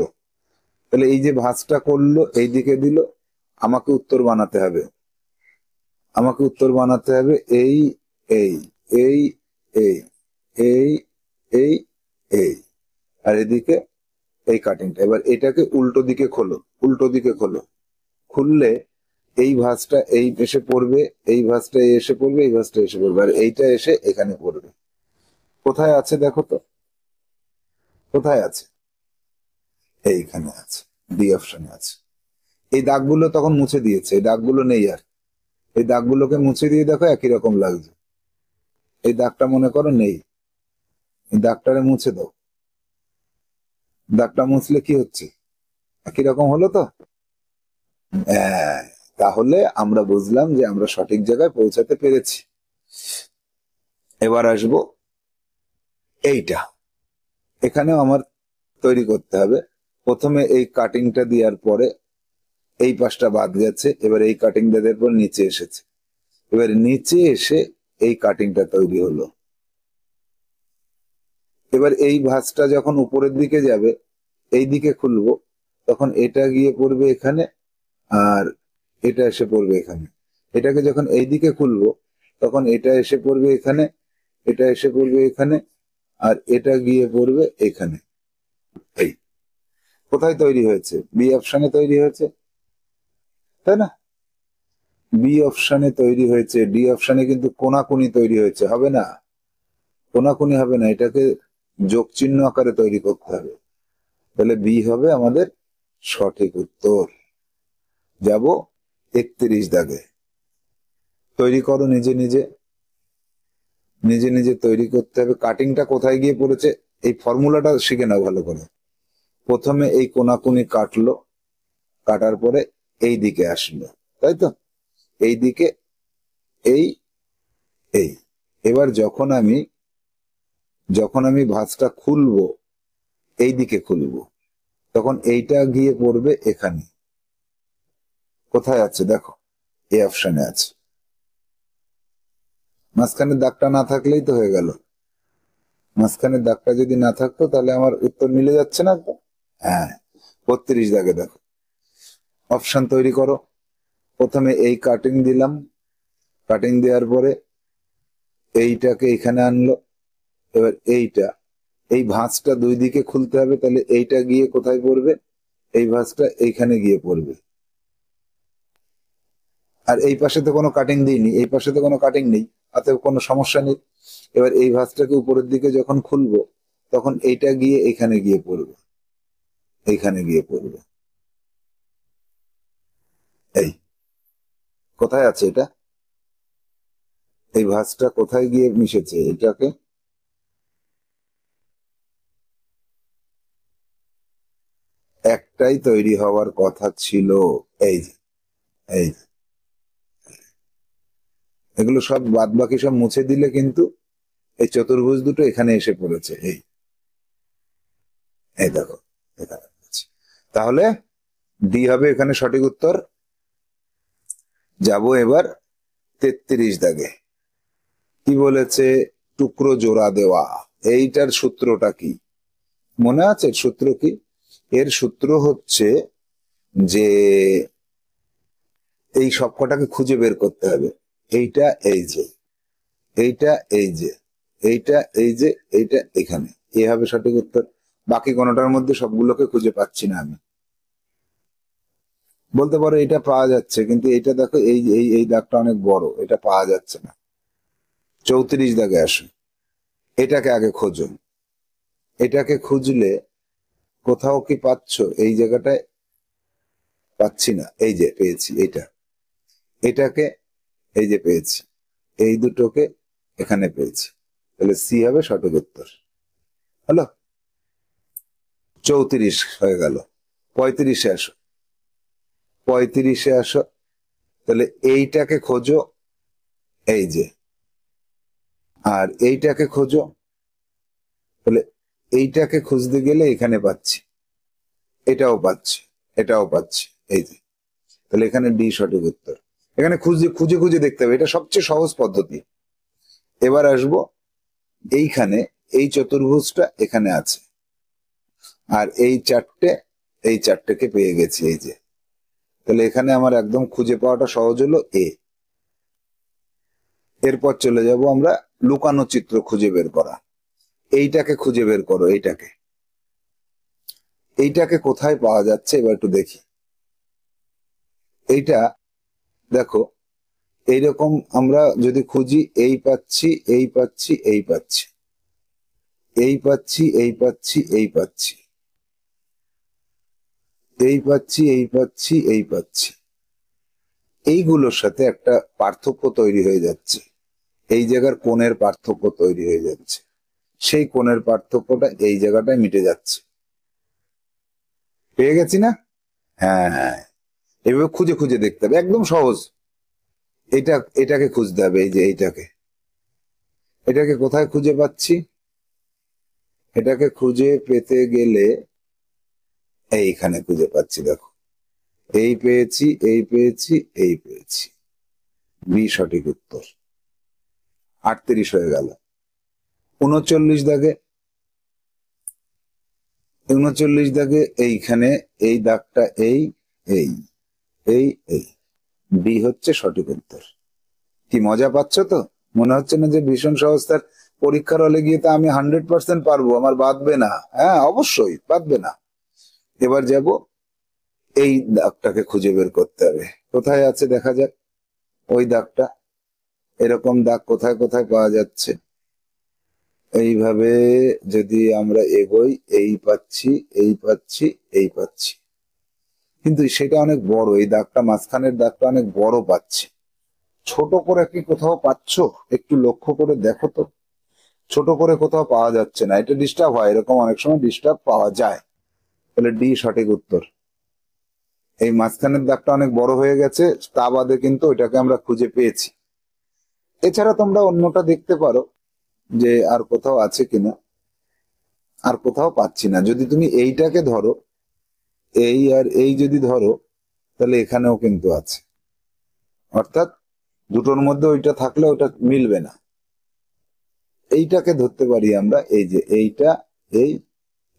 তাহলে এই যে ভাঁজটা করলো এই দিকে দিল, আমাকে উত্তর বানাতে হবে, আমাকে উত্তর বানাতে হবে এই এই এই এই এই এই এই, আর এদিকে এই কাটিংটা। এবার এটাকে উল্টো দিকে খোলো, উল্টো দিকে খোলো। খুললে এই ভাঁজটা এই এসে পড়বে, এই ভাঁজটা এসে পড়বে, এই ভাঁজটা এসে পড়বে, আর এইটা এসে এখানে পড়বে। কোথায় আছে দেখো তো, কোথায় আছে? এইখানে আছে, ডি অপশনে আছে। এই দাগগুলো তখন মুছে দিয়েছে, এই দাগগুলো নেই আর। এই দাগগুলোকে মুছে দিয়ে দেখো একই রকম লাগছে। এই দাগটা মনে করো নেই, এই দাগটারে মুছে দাও। দাগটা মুছলে কি হচ্ছে? একই রকম হলো তো? হ্যাঁ, তাহলে আমরা বুঝলাম যে আমরা সঠিক জায়গায় পৌঁছাতে পেরেছি। এবার আসবো এইটা, এখানেও আমার তৈরি করতে হবে। প্রথমে এই কাটিংটা দেওয়ার পরে এই পাশটা বাদ গেছে, এবার এই কাটিংটা দেওয়ার পর নিচে এসেছে, এবার নিচে এসে এই কাটিংটা তৈরি হলো। এবার এই ভাঁজটা যখন উপরের দিকে যাবে, এই দিকে খুলবো, তখন এটা গিয়ে পড়বে এখানে, আর এটা এসে পড়বে এখানে। এটাকে যখন এই দিকে খুলবো তখন এটা এসে পড়বে এখানে, এটা এসে পড়বে এখানে, আর এটা গিয়ে পড়বে এখানে। এই কোথায় তৈরি হয়েছে? বি অপশনে তৈরি হয়েছে, তাই না? বি অপশনে তৈরি হয়েছে, ডি অপশনে কিন্তু কোনাকুনি তৈরি হয়েছে, হবে না, কোনাকুনি হবে না, এটাকে যোগ চিহ্ন আকারে তৈরি করতে হবে। তাহলে বি হবে আমাদের সঠিক উত্তর। যাব 31 দাগে। তৈরি করো নিজে নিজে, নিজে নিজে তৈরি করতে হবে। কাটিংটা কোথায় গিয়ে পড়েছে, এই ফর্মুলাটা শিখে নাও ভালো করে। প্রথমে এই কোনাকুনি কাটলো, কাটার পরে এই দিকে আসলো, তাই তো? এই দিকে, এই এই এবার যখন আমি ভাঁজটা খুলবো, এই দিকে খুলবো, তখন এইটা গিয়ে পড়বে এখানে। কোথায় আছে দেখো, এই অপশনে আছে। মাঝখানের দাগটা না থাকলেই তো হয়ে গেল। মাঝখানের দাগটা যদি না থাকতো তাহলে আমার উত্তর মিলে যাচ্ছে না তো? হ্যাঁ, 32 দাগে দেখো, অপশন তৈরি করো। প্রথমে এই কাটিং দিলাম, কাটিং দেওয়ার পরে এইটাকে এখানে আনলো। এবার এই ভাঁজটা দুই দিকে খুলতে হবে, তাহলে এইটা গিয়ে কোথায় পড়বে, এই ভাঁজটা এইখানে গিয়ে পড়বে। আর এই পাশে তো কোনো কাটিং দিইনি, এই পাশে তো কোনো কাটিং নেই, অতএব কোনো সমস্যা নেই। এবার এই ভাঁজটাকে উপরের দিকে যখন খুলবো, তখন এইটা গিয়ে এখানে গিয়ে পড়বে, এইখানে গিয়ে পড়বে। এই কোথায় আছে এটা, এই ভাঁজটা কোথায় গিয়ে মিশেছে, এটাকে একটাই তৈরি হওয়ার কথা ছিল। এই যে, এই যে, এগুলো সব বাদ বাকি সব মুছে দিলে কিন্তু এই চতুর্ভুজ দুটো এখানে এসে পড়েছে। এই এই দেখো, এখানে পড়েছে। তাহলে ডি হবে এখানে সঠিক উত্তর। যাব এবার 33 দাগে। কি বলেছে, টুকরো জোড়া দেওয়া। এইটার সূত্রটা কি মনে আছে? সূত্র কি? এর সূত্র হচ্ছে যে এই সবকটাকে খুঁজে বের করতে হবে। এইটা এই যে, এইটা এই যে, এইটা এই যে, এইটা এখানে, এ হবে সঠিক উত্তর। বাকি কোনোটার মধ্যে সবগুলোকে খুঁজে পাচ্ছি না আমি। বলতে পারো এটা পাওয়া যাচ্ছে, কিন্তু এটা দেখো এই এই এই দাগটা অনেক বড়, এটা পাওয়া যাচ্ছে না। 34 দাগে আসো, এটাকে আগে খোঁজো। এটাকে খুঁজলে কোথাও কি পাচ্ছ? এই জায়গাটায় পাচ্ছি না, এই যে পেয়েছি এইটা, এটাকে এই যে পেয়েছি, এই দুটোকে এখানে পেয়েছি। তাহলে সি হবে সঠিক উত্তর। হলো, 34 হয়ে গেল। 35-এ আসো, 35-এ আসো। তাহলে এইটাকে খোঁজো, এই যে, আর এইটাকে খোঁজো। তাহলে এইটাকে খুঁজতে গেলে এখানে পাচ্ছি, এটাও পাচ্ছি, এটাও পাচ্ছি, এই যে। তাহলে এখানে ডি সঠিক উত্তর। এখানে খুঁজে খুঁজে খুঁজে দেখতে হবে, এটা সবচেয়ে সহজ পদ্ধতি। এবার আসবো এইখানে, এই চতুর্ভুজটা এখানে আছে, আর এই চারটেকে পেয়ে গেছি, এই যে। তাহলে এখানে আমার একদম খুঁজে পাওয়াটা সহজ হলো এ। এরপর চলে যাব আমরা লুকানো চিত্র খুঁজে বের করা। এইটাকে খুঁজে বের করো, এইটাকে কোথায় পাওয়া যাচ্ছে এবার একটু দেখি। এইটা দেখো, এইরকম আমরা যদি খুঁজি, এই পাচ্ছি, এই পাচ্ছি, এই পাচ্ছি, এই পাচ্ছি, এই পাচ্ছি, এই পাচ্ছি, এই পাচ্ছি, এই পাচ্ছি, এই পাচ্ছি, এইগুলোর সাথে একটা পার্থক্য তৈরি হয়ে যাচ্ছে। এই জায়গার কোণের পার্থক্য তৈরি হয়ে যাচ্ছে, সেই কোণের পার্থক্যটা এই জায়গাটায় মিটে যাচ্ছে। পেয়ে গেছি না? হ্যাঁ, এভাবে খুঁজে খুঁজে দেখতে হবে, একদম সহজ। এটাকে খুঁজতে হবে, এই যে এটাকে কোথায় খুঁজে পাচ্ছি? এটাকে খুঁজে পেতে গেলে এইখানে খুঁজে পাচ্ছি, দেখো, এই পেয়েছি, এই পেয়েছি, এই পেয়েছি, বি সঠিক উত্তর। 38 হয়ে গেল। 39 দাগে, 39 দাগে এইখানে এই দাগটা, এই এই এই এই বি হচ্ছে সঠিক উত্তর। কি মজা পাচ্ছ তো? মনে হচ্ছে না যে ভীষণ সহজ? তার পরীক্ষার হলে গিয়ে তো আমি 100% পারবো, আমার বাদবে না। হ্যাঁ, অবশ্যই বাদবে না। এবার যাব এই দাগটাকে খুঁজে বের করতে হবে। কোথায় আছে দেখা যাক ওই দাগটা। এরকম দাগ কোথায় কোথায় পাওয়া যাচ্ছে? এইভাবে যদি আমরা এগোই, এই পাচ্ছি, এই পাচ্ছি, এই পাচ্ছি, কিন্তু সেটা অনেক বড়। এই দাগটা, মাঝখানের দাগটা অনেক বড় পাচ্ছি। ছোট করে কি কোথাও পাচ্ছ? একটু লক্ষ্য করে দেখো তো। ছোট করে কোথাও পাওয়া যাচ্ছে না, এটা ডিস্টার্ব হয়, এরকম অনেক সময় ডিস্টার্ব পাওয়া যায়। তাহলে ডি সঠিক উত্তর। এই মাঝখানের দাগটা অনেক বড় হয়ে গেছে, তা বাদে কিন্তু ওইটাকে আমরা খুঁজে পেয়েছি। এছাড়া তোমরা অন্যটা দেখতে পারো যে আর কোথাও আছে কিনা। আর কোথাও পাচ্ছি না। যদি তুমি এইটাকে ধরো, এই আর এই যদি ধরো, তাহলে এখানেও কিন্তু আছে। অর্থাৎ দুটোর মধ্যে ওইটা থাকলে ওটা মিলবে না। এইটাকে ধরতে পারি আমরা, এই যে এইটা, এই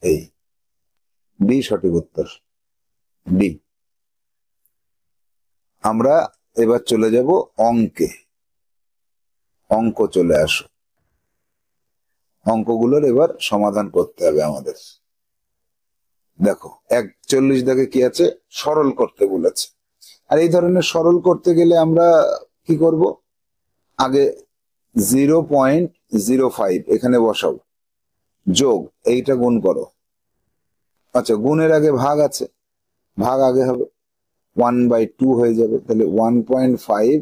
এই ডি সঠিক উত্তর, ডি। আমরা এবার চলে যাব অঙ্কে। অঙ্ক চলে আসো। অঙ্কগুলোর এবার সমাধান করতে হবে আমাদের। দেখো 41 দাগে কি আছে? সরল করতে বলেছে। আর এই ধরনের সরল করতে গেলে আমরা কি করব? আগে 0.05 এখানে বসাবো, যোগ এইটা গুণ করো। আচ্ছা, গুণের আগে ভাগ আছে, ভাগ আগে হবে, 1/2 হয়ে যাবে। তাহলে 1.5,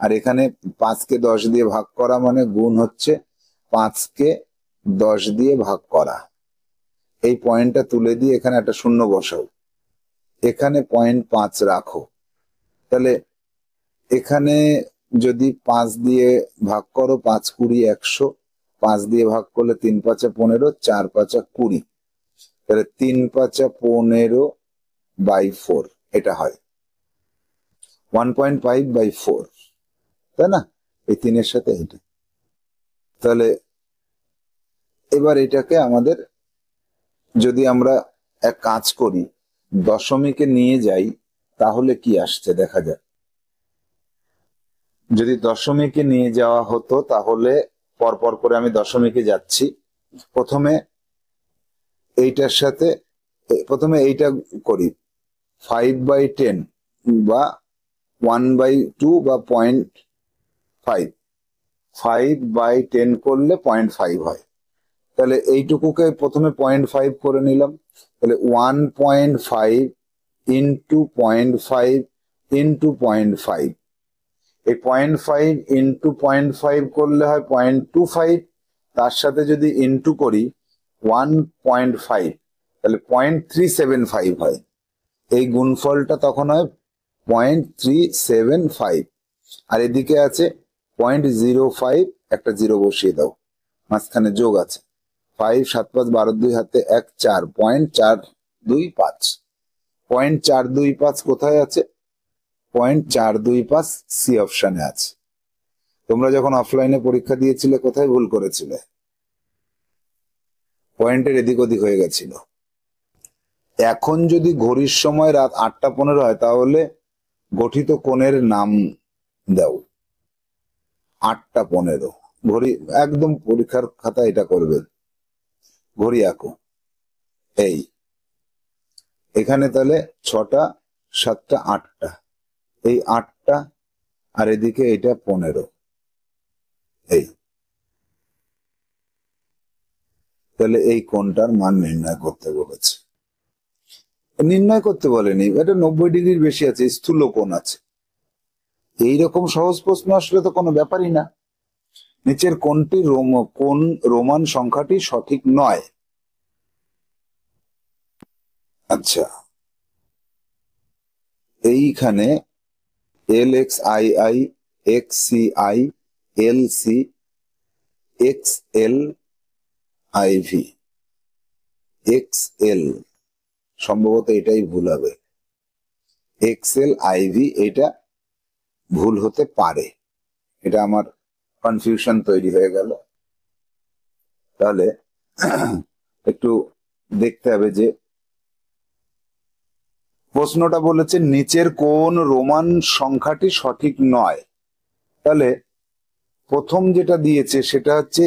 আর এখানে 5কে 10 দিয়ে ভাগ করা মানে গুণ হচ্ছে 5কে 10 দিয়ে ভাগ করা। এই পয়েন্টটা তুলে দিয়ে এখানে একটা শূন্য বসাও, এখানে 0.5 রাখো। তাহলে এখানে যদি 5 দিয়ে ভাগ করো, 5 20 100, 5 দিয়ে ভাগ করলে 3 5 15, 4 5 20, তাহলে 3 5 15/4 এটা হয় 1.5/4, তাই না? এই 3-এর সাথে এটা। তাহলে এবার এটাকে আমাদের, যদি আমরা এক কাজ করি, দশমিকে নিয়ে যাই, তাহলে কি আসছে দেখা যাক। যদি দশমিকে নিয়ে যাওয়া হতো, তাহলে পরপর করে আমি দশমিকে যাচ্ছি। প্রথমে এইটার সাথে, প্রথমে এইটা করি, 5/10 বা 1/2 বা 0.5, 5/10 করলে 0.5 হয়। তাহলে এইটুকুকে প্রথমে 0.5 করে নিলাম। তাহলে 1.5 ইন্টু 0.5 ইন্টু 0.5, এই 0.5 ইন্টু 0.5 করলে হয় 0.25। তার সাথে যদি ইন্টু করি 1.5, তাহলে 0.375 হয়। এই গুণফলটা তখন হয় 0.375। আর এদিকে আছে 0.05, একটা জিরো বসিয়ে দাও, মাঝখানে যোগ আছে। 5 7 5 12 2 হাতে 1 4, 0.425। 0.425 কোথায় আছে? 0.425 সি অপশনে আছে। তোমরা যখন অফলাইনে পরীক্ষা দিয়েছিলে কোথায় ভুল করেছিলে? পয়েন্টের এদিক ওদিক হয়ে গেছিল। এখন যদি ঘড়ির সময় রাত 8টা 15 হয়, তাহলে গঠিত কোণের নাম দাও। 8টা 15 ঘড়ি, একদম পরীক্ষার খাতা এটা করবে। ঘড়ি আঁকো, এই এখানে তাহলে 6টা 7টা 8টা, এই 8টা, আর এদিকে এটা 15, এই। তাহলে এই কোণটার মান নির্ণয় করতে বলেছে। নির্ণয় করতে বলেনি, এটা 90 ডিগ্রির বেশি আছে, স্থূল কোণ আছে। এইরকম সহজ প্রশ্ন আসলে তো কোনো ব্যাপারই না। নিচের কোনটি কোন রোমান সংখ্যাটি সঠিক নয়? আচ্ছা, এইখানে LXII, XCI, LC, XLIV, XL, সম্ভবত এটাই ভুল হবে। XLIV এটা ভুল হতে পারে, এটা আমার কনফিউশন তৈরি হয়ে গেল। তাহলে একটু দেখতে হবে যে প্রশ্নটা বলেছে নিচের কোন রোমান সংখ্যাটি সঠিক নয়। তাহলে প্রথম যেটা দিয়েছে সেটা হচ্ছে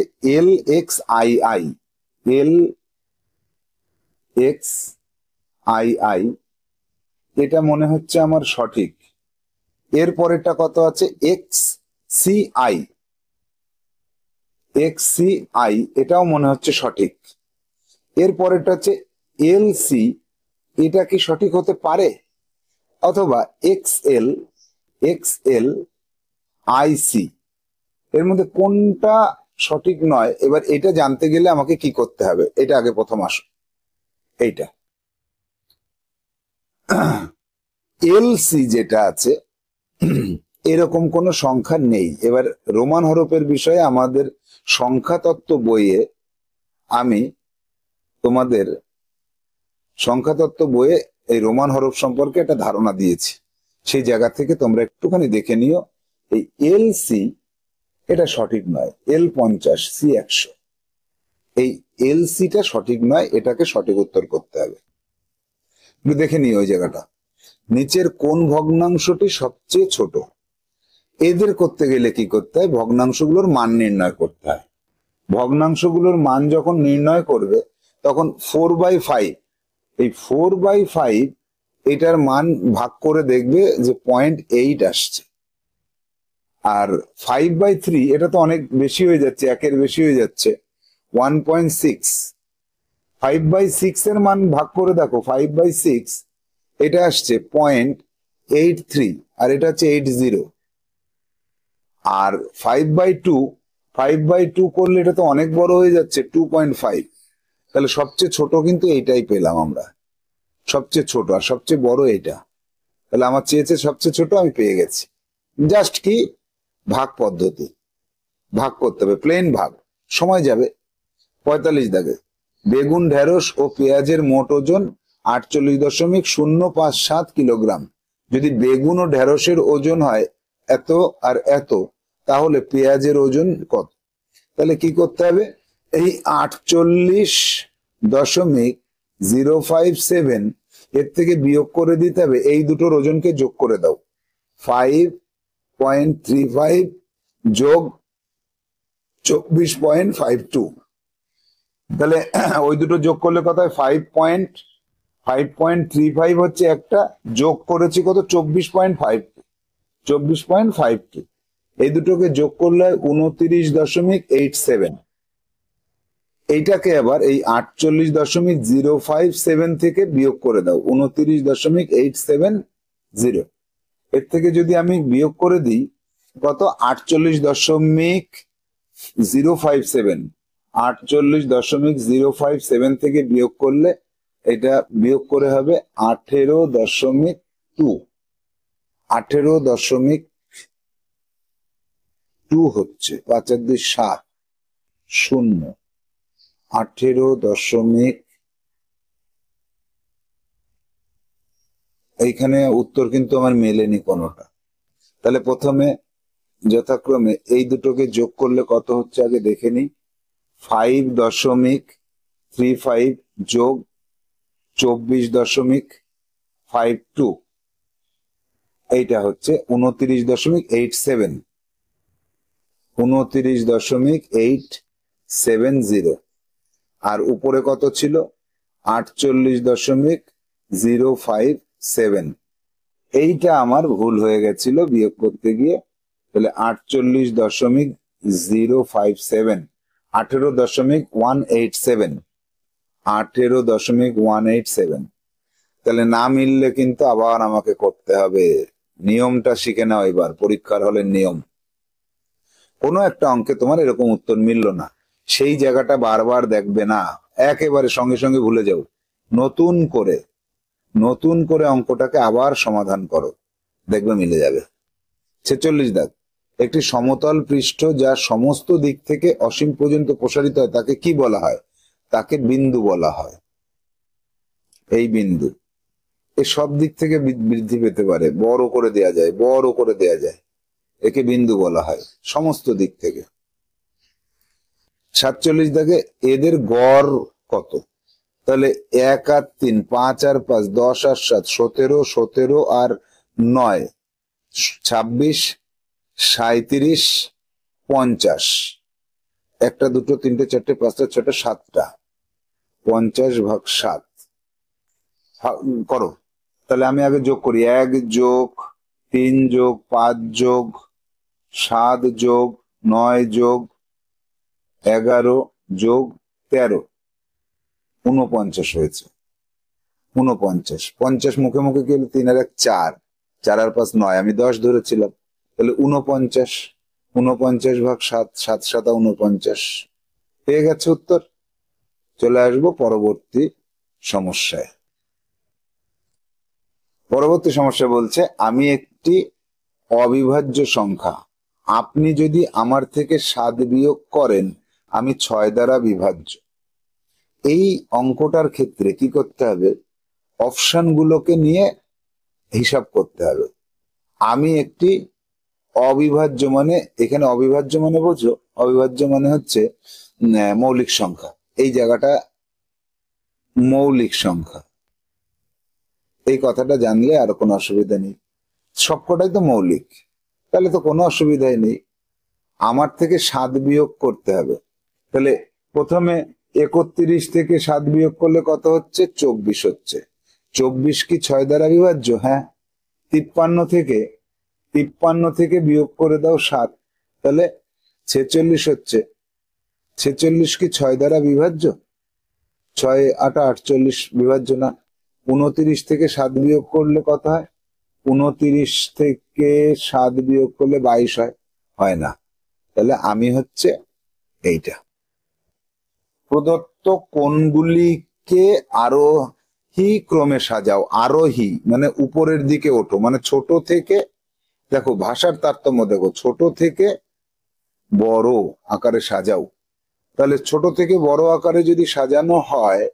LXII, LXII, আই আই, এটা মনে হচ্ছে আমার সঠিক। এর পরেরটা কত আছে, X C I, X C I, এটাও মনে হচ্ছে সঠিক। এর পরেরটা হচ্ছে এল সি, এটা কি সঠিক হতে পারে? অথবা X L, X L I C, এর মধ্যে কোনটা সঠিক নয়? এবার এটা জানতে গেলে আমাকে কি করতে হবে, এটা আগে প্রথম আসো। এইটা এল সি যেটা আছে, এরকম কোনো সংখ্যা নেই। এবার রোমান হরফের বিষয়ে আমাদের সংখ্যা তত্ত্ব বইয়ে আমি তোমাদের সংখ্যা তত্ত্ব বইয়ে এই রোমান হরফ সম্পর্কে একটা ধারণা দিয়েছি, সেই জায়গা থেকে তোমরা একটুখানি দেখে নিও। এই এল সি এটা সঠিক নয়, এল 50 সি 100, এই এল সিটা সঠিক নয়, এটাকে সঠিক উত্তর করতে হবে। দেখে নিও ওই জায়গাটা। নিচের কোন ভগ্নাংশটি সবচেয়ে ছোট? এদের করতে গেলে কি করতে হয়, ভগ্নাংশগুলোর মান নির্ণয় করতে হয়। ভগ্নাংশগুলোর মান যখন নির্ণয় করবে তখন 4/5, এই 4/5 এটার মান ভাগ করে দেখবে যে 0.8 আসছে। আর 5/3 এটা তো অনেক বেশি হয়ে যাচ্ছে, একের বেশি হয়ে যাচ্ছে, 1.6। 5/6 এর মান ভাগ করে দেখো, 5/6 এটা আসছে 0.83, আর এটা হচ্ছে 80। আর 5/2, 5/2 করলে এটা তো অনেক বড় হয়ে যাচ্ছে, 2.5। তাহলে সবচেয়ে ছোট কিন্তু এইটাই পেলাম আমরা, সবচেয়ে ছোট, আর সবচেয়ে বড় এটা। তাহলে আমার চেয়েছে সবচেয়ে ছোট, আমি পেয়ে গেছি। জাস্ট কি ভাগ পদ্ধতি, ভাগ করতে হবে, প্লেন ভাগ, সময় যাবে। 45 দাগে বেগুন, ঢেঁড়স ও পেঁয়াজের মোট ওজন 48.057 কিলোগ্রাম। যদি বেগুন ও ঢেঁড়সের ওজন হয় এত আর এত, তাহলে পেঁয়াজের ওজন কত? তাহলে কি করতে হবে, এই 48.057 এর থেকে বিয়োগ করে দিতে হবে, এই দুটোর ওজনকে যোগ করে দাও, 5.35 যোগ 24.52। তাহলে ওই দুটো যোগ করলে কত হয়, 5.35 হচ্ছে একটা, যোগ করেছি কত, 24.52, 24.52। এই দুটোকে যোগ করলে 29.87। এইটাকে আবার এই 48.057 থেকে বিয়োগ করে দাও, 29.870। এর থেকে যদি আমি বিয়োগ করে দিই কত, 48.057, 48.057 থেকে বিয়োগ করলে এটা বিয়োগ করে হবে 18.2, 18.2 হচ্ছে, 5 আর 2 7, 0, 18. এইখানে উত্তর কিন্তু আমার মেলেনি কোনোটা। তাহলে প্রথমে যথাক্রমে এই দুটোকে যোগ করলে কত হচ্ছে আগে দেখে নিই, 5.35 যোগ 24.52, এইটা হচ্ছে 29.870, 29.870। আর উপরে কত ছিল, 48.057। এইটা আমার ভুল হয়ে গেছিল বিয়োগ করতে গিয়ে। তাহলে 48.057, 18.187, 18.187। তাহলে না মিললে কিন্তু আবার আমাকে করতে হবে, নিয়মটা শিখে নাও এবার, পরীক্ষার হলের নিয়ম। কোনো একটা অঙ্কে তোমার এরকম উত্তর মিললো না, সেই জায়গাটা বারবার দেখবে না, একেবারে সঙ্গে সঙ্গে ভুলে যাও। নতুন করে অঙ্কটাকে আবার সমাধান করো, দেখবে মিলে যাবে। 46 দাগ, একটি সমতল পৃষ্ঠ যা সমস্ত দিক থেকে অসীম পর্যন্ত প্রসারিত হয় তাকে কি বলা হয়? তাকে বিন্দু বলা হয়। এই বিন্দু এ সব দিক থেকে বৃদ্ধি পেতে পারে, বড় করে দেয়া যায়, বড় করে দেয়া যায়, একে বিন্দু বলা হয় সমস্ত দিক থেকে। 47 দাগে এদের গড় কত? তাহলে 1 আর 3, 5 আর 5, 10 আর 7, 17, 17 আর 9, 26, 37, 50, একটা দুটো তিনটে চারটে পাঁচটা ছটা সাতটা, 50 ভাগ 7, করো। তাহলে আমি আগে যোগ করি, 1 যোগ 3 যোগ 5 যোগ 7 যোগ 9 যোগ 11 যোগ 13, 49 হয়েছে। 49, 50 মুখে মুখে গেলে 3 আর 1 4, 4 আর 5 9, আমি 10 ধরেছিলাম। তাহলে 49, 49 ভাগ 7, 7 7 49, পেয়ে গেছে উত্তর। চলে আসবো পরবর্তী সমস্যায়। পরবর্তী সমস্যা বলছে, আমি একটি অবিভাজ্য সংখ্যা, আপনি যদি আমার থেকে 7 বিয়োগ করেন, আমি 6 দ্বারা বিভাজ্য। এই অঙ্কটার ক্ষেত্রে কি করতে হবে? অপশন গুলোকে নিয়ে হিসাব করতে হবে। আমি একটি অবিভাজ্য, মানে এখানে অবিভাজ্য মানে বোঝো, অবিভাজ্য মানে হচ্ছে মৌলিক সংখ্যা। এই জায়গাটা মৌলিক সংখ্যা, এই কথাটা জানলে আর কোনো অসুবিধা নেই। সবকটাই তো মৌলিক, তাহলে তো কোনো অসুবিধাই নেই। আমার থেকে 7 বিয়োগ করতে হবে। তাহলে প্রথমে 31 থেকে 7 বিয়োগ করলে কত হচ্ছে? 24 হচ্ছে। 24 কি 6 দ্বারা বিভাজ্য? হ্যাঁ। 53 থেকে বিয়োগ করে দাও 7, তাহলে 46 হচ্ছে। 46 কি 6 দ্বারা বিভাজ্য? 6 8 48, বিভাজ্য না। 29 থেকে 7 বিয়োগ করলে কত হয়? 29 থেকে 7 বিয়োগ করলে 22 হয়, হয় না। তাহলে আমি হচ্ছে এইটা। প্রদত্ত কোণগুলিকে আরোহী ক্রমে সাজাও। আরোহী মানে উপরের দিকে ওঠো, মানে ছোট থেকে, দেখো ভাষার তারতম্য দেখো, ছোট থেকে বড় আকারে সাজাও। তাহলে ছোট থেকে বড় আকারে যদি সাজানো হয়,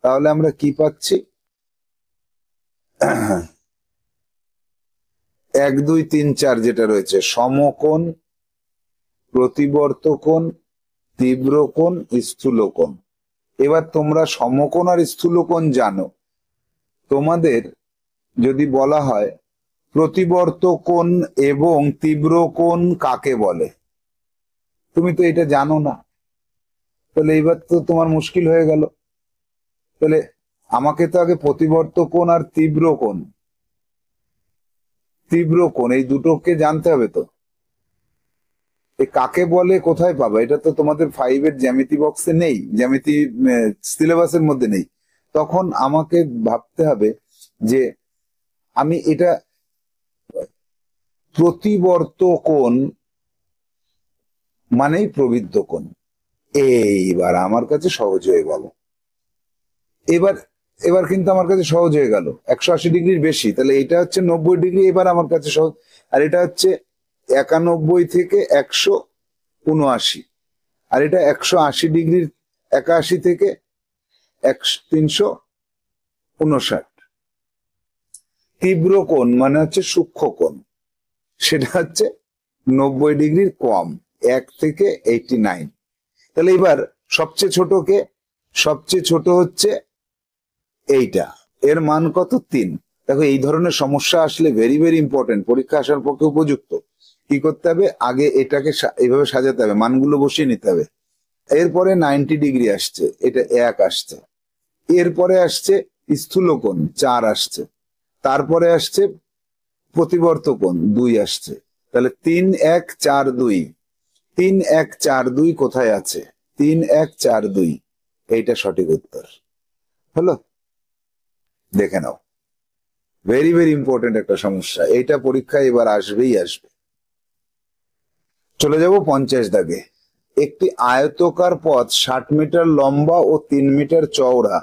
তাহলে আমরা কি পাচ্ছি? 1 2 3 4 যেটা রয়েছে, সমকোণ, প্রতিবর্তকোণ, তীব্রকোণ, স্থূলকোণ। এবার তোমরা সমকোণ আর স্থূলকোণ জানো। তোমাদের যদি বলা হয় প্রতিবর্তকোণ এবং তীব্রকোণ কাকে বলে, তুমি তো এটা জানো না, তাহলে এবার তো তোমার মুশকিল হয়ে গেল। তাহলে আমাকে তো আগে প্রতিবর্তকোণ আর তীব্রকোণ, এই দুটোকে জানতে হবে। তো কাকে বলে কোথায় পাবা? এটা তো তোমাদের 5-এর জ্যামিতি বক্সে নেই, জ্যামিতি সিলেবাসের মধ্যে নেই। তখন আমাকে ভাবতে হবে যে আমি এটা প্রতিবর্তকোণ মানেই প্রবৃদ্ধ কোণ। এইবার আমার কাছে সহজ হয়ে গেল। এবার এবার কিন্তু আমার কাছে সহজ হয়ে গেল। 180 ডিগ্রির বেশি, তাহলে এটা হচ্ছে 90 ডিগ্রি, এবার আমার কাছে সহজ। আর এটা হচ্ছে 91 থেকে 179, আর এটা 180 ডিগ্রির 81 থেকে 359। তীব্র কোণ মানে হচ্ছে সূক্ষ্ম কোণ, সেটা হচ্ছে 90 ডিগ্রির কম, 1 থেকে 89। তাহলে এবার সবচেয়ে ছোটকে, সবচেয়ে ছোট হচ্ছে এইটা, এর মান কত? 3। দেখো এই ধরনের সমস্যা আসলে ভেরি ভেরি ইম্পর্টেন্ট, পরীক্ষা আসার পক্ষে উপযুক্ত। কি করতে হবে? আগে এটাকে এইভাবে সাজাতে হবে, মানগুলো বসিয়ে নিতে হবে। এরপরে 90 ডিগ্রি আসছে, এটা 1 আসছে। এরপরে আসছে স্থূলকোণ 4 আসছে। তারপরে আসছে প্রতিবর্তকোণ 2 আসছে। তাহলে 3 1 4 2, 3 1 4 2 কোথায় আছে? 3 1 4 2, এইটা সঠিক উত্তর হলো। দেখে নাও, ভেরি ভেরি ইম্পর্টেন্ট একটা সমস্যা, এইটা পরীক্ষায় এবার আসবেই আসবে। চলে যাব 50 দাগে। একটি আয়তকার পথ 60 মিটার লম্বা ও 3 মিটার চওড়া,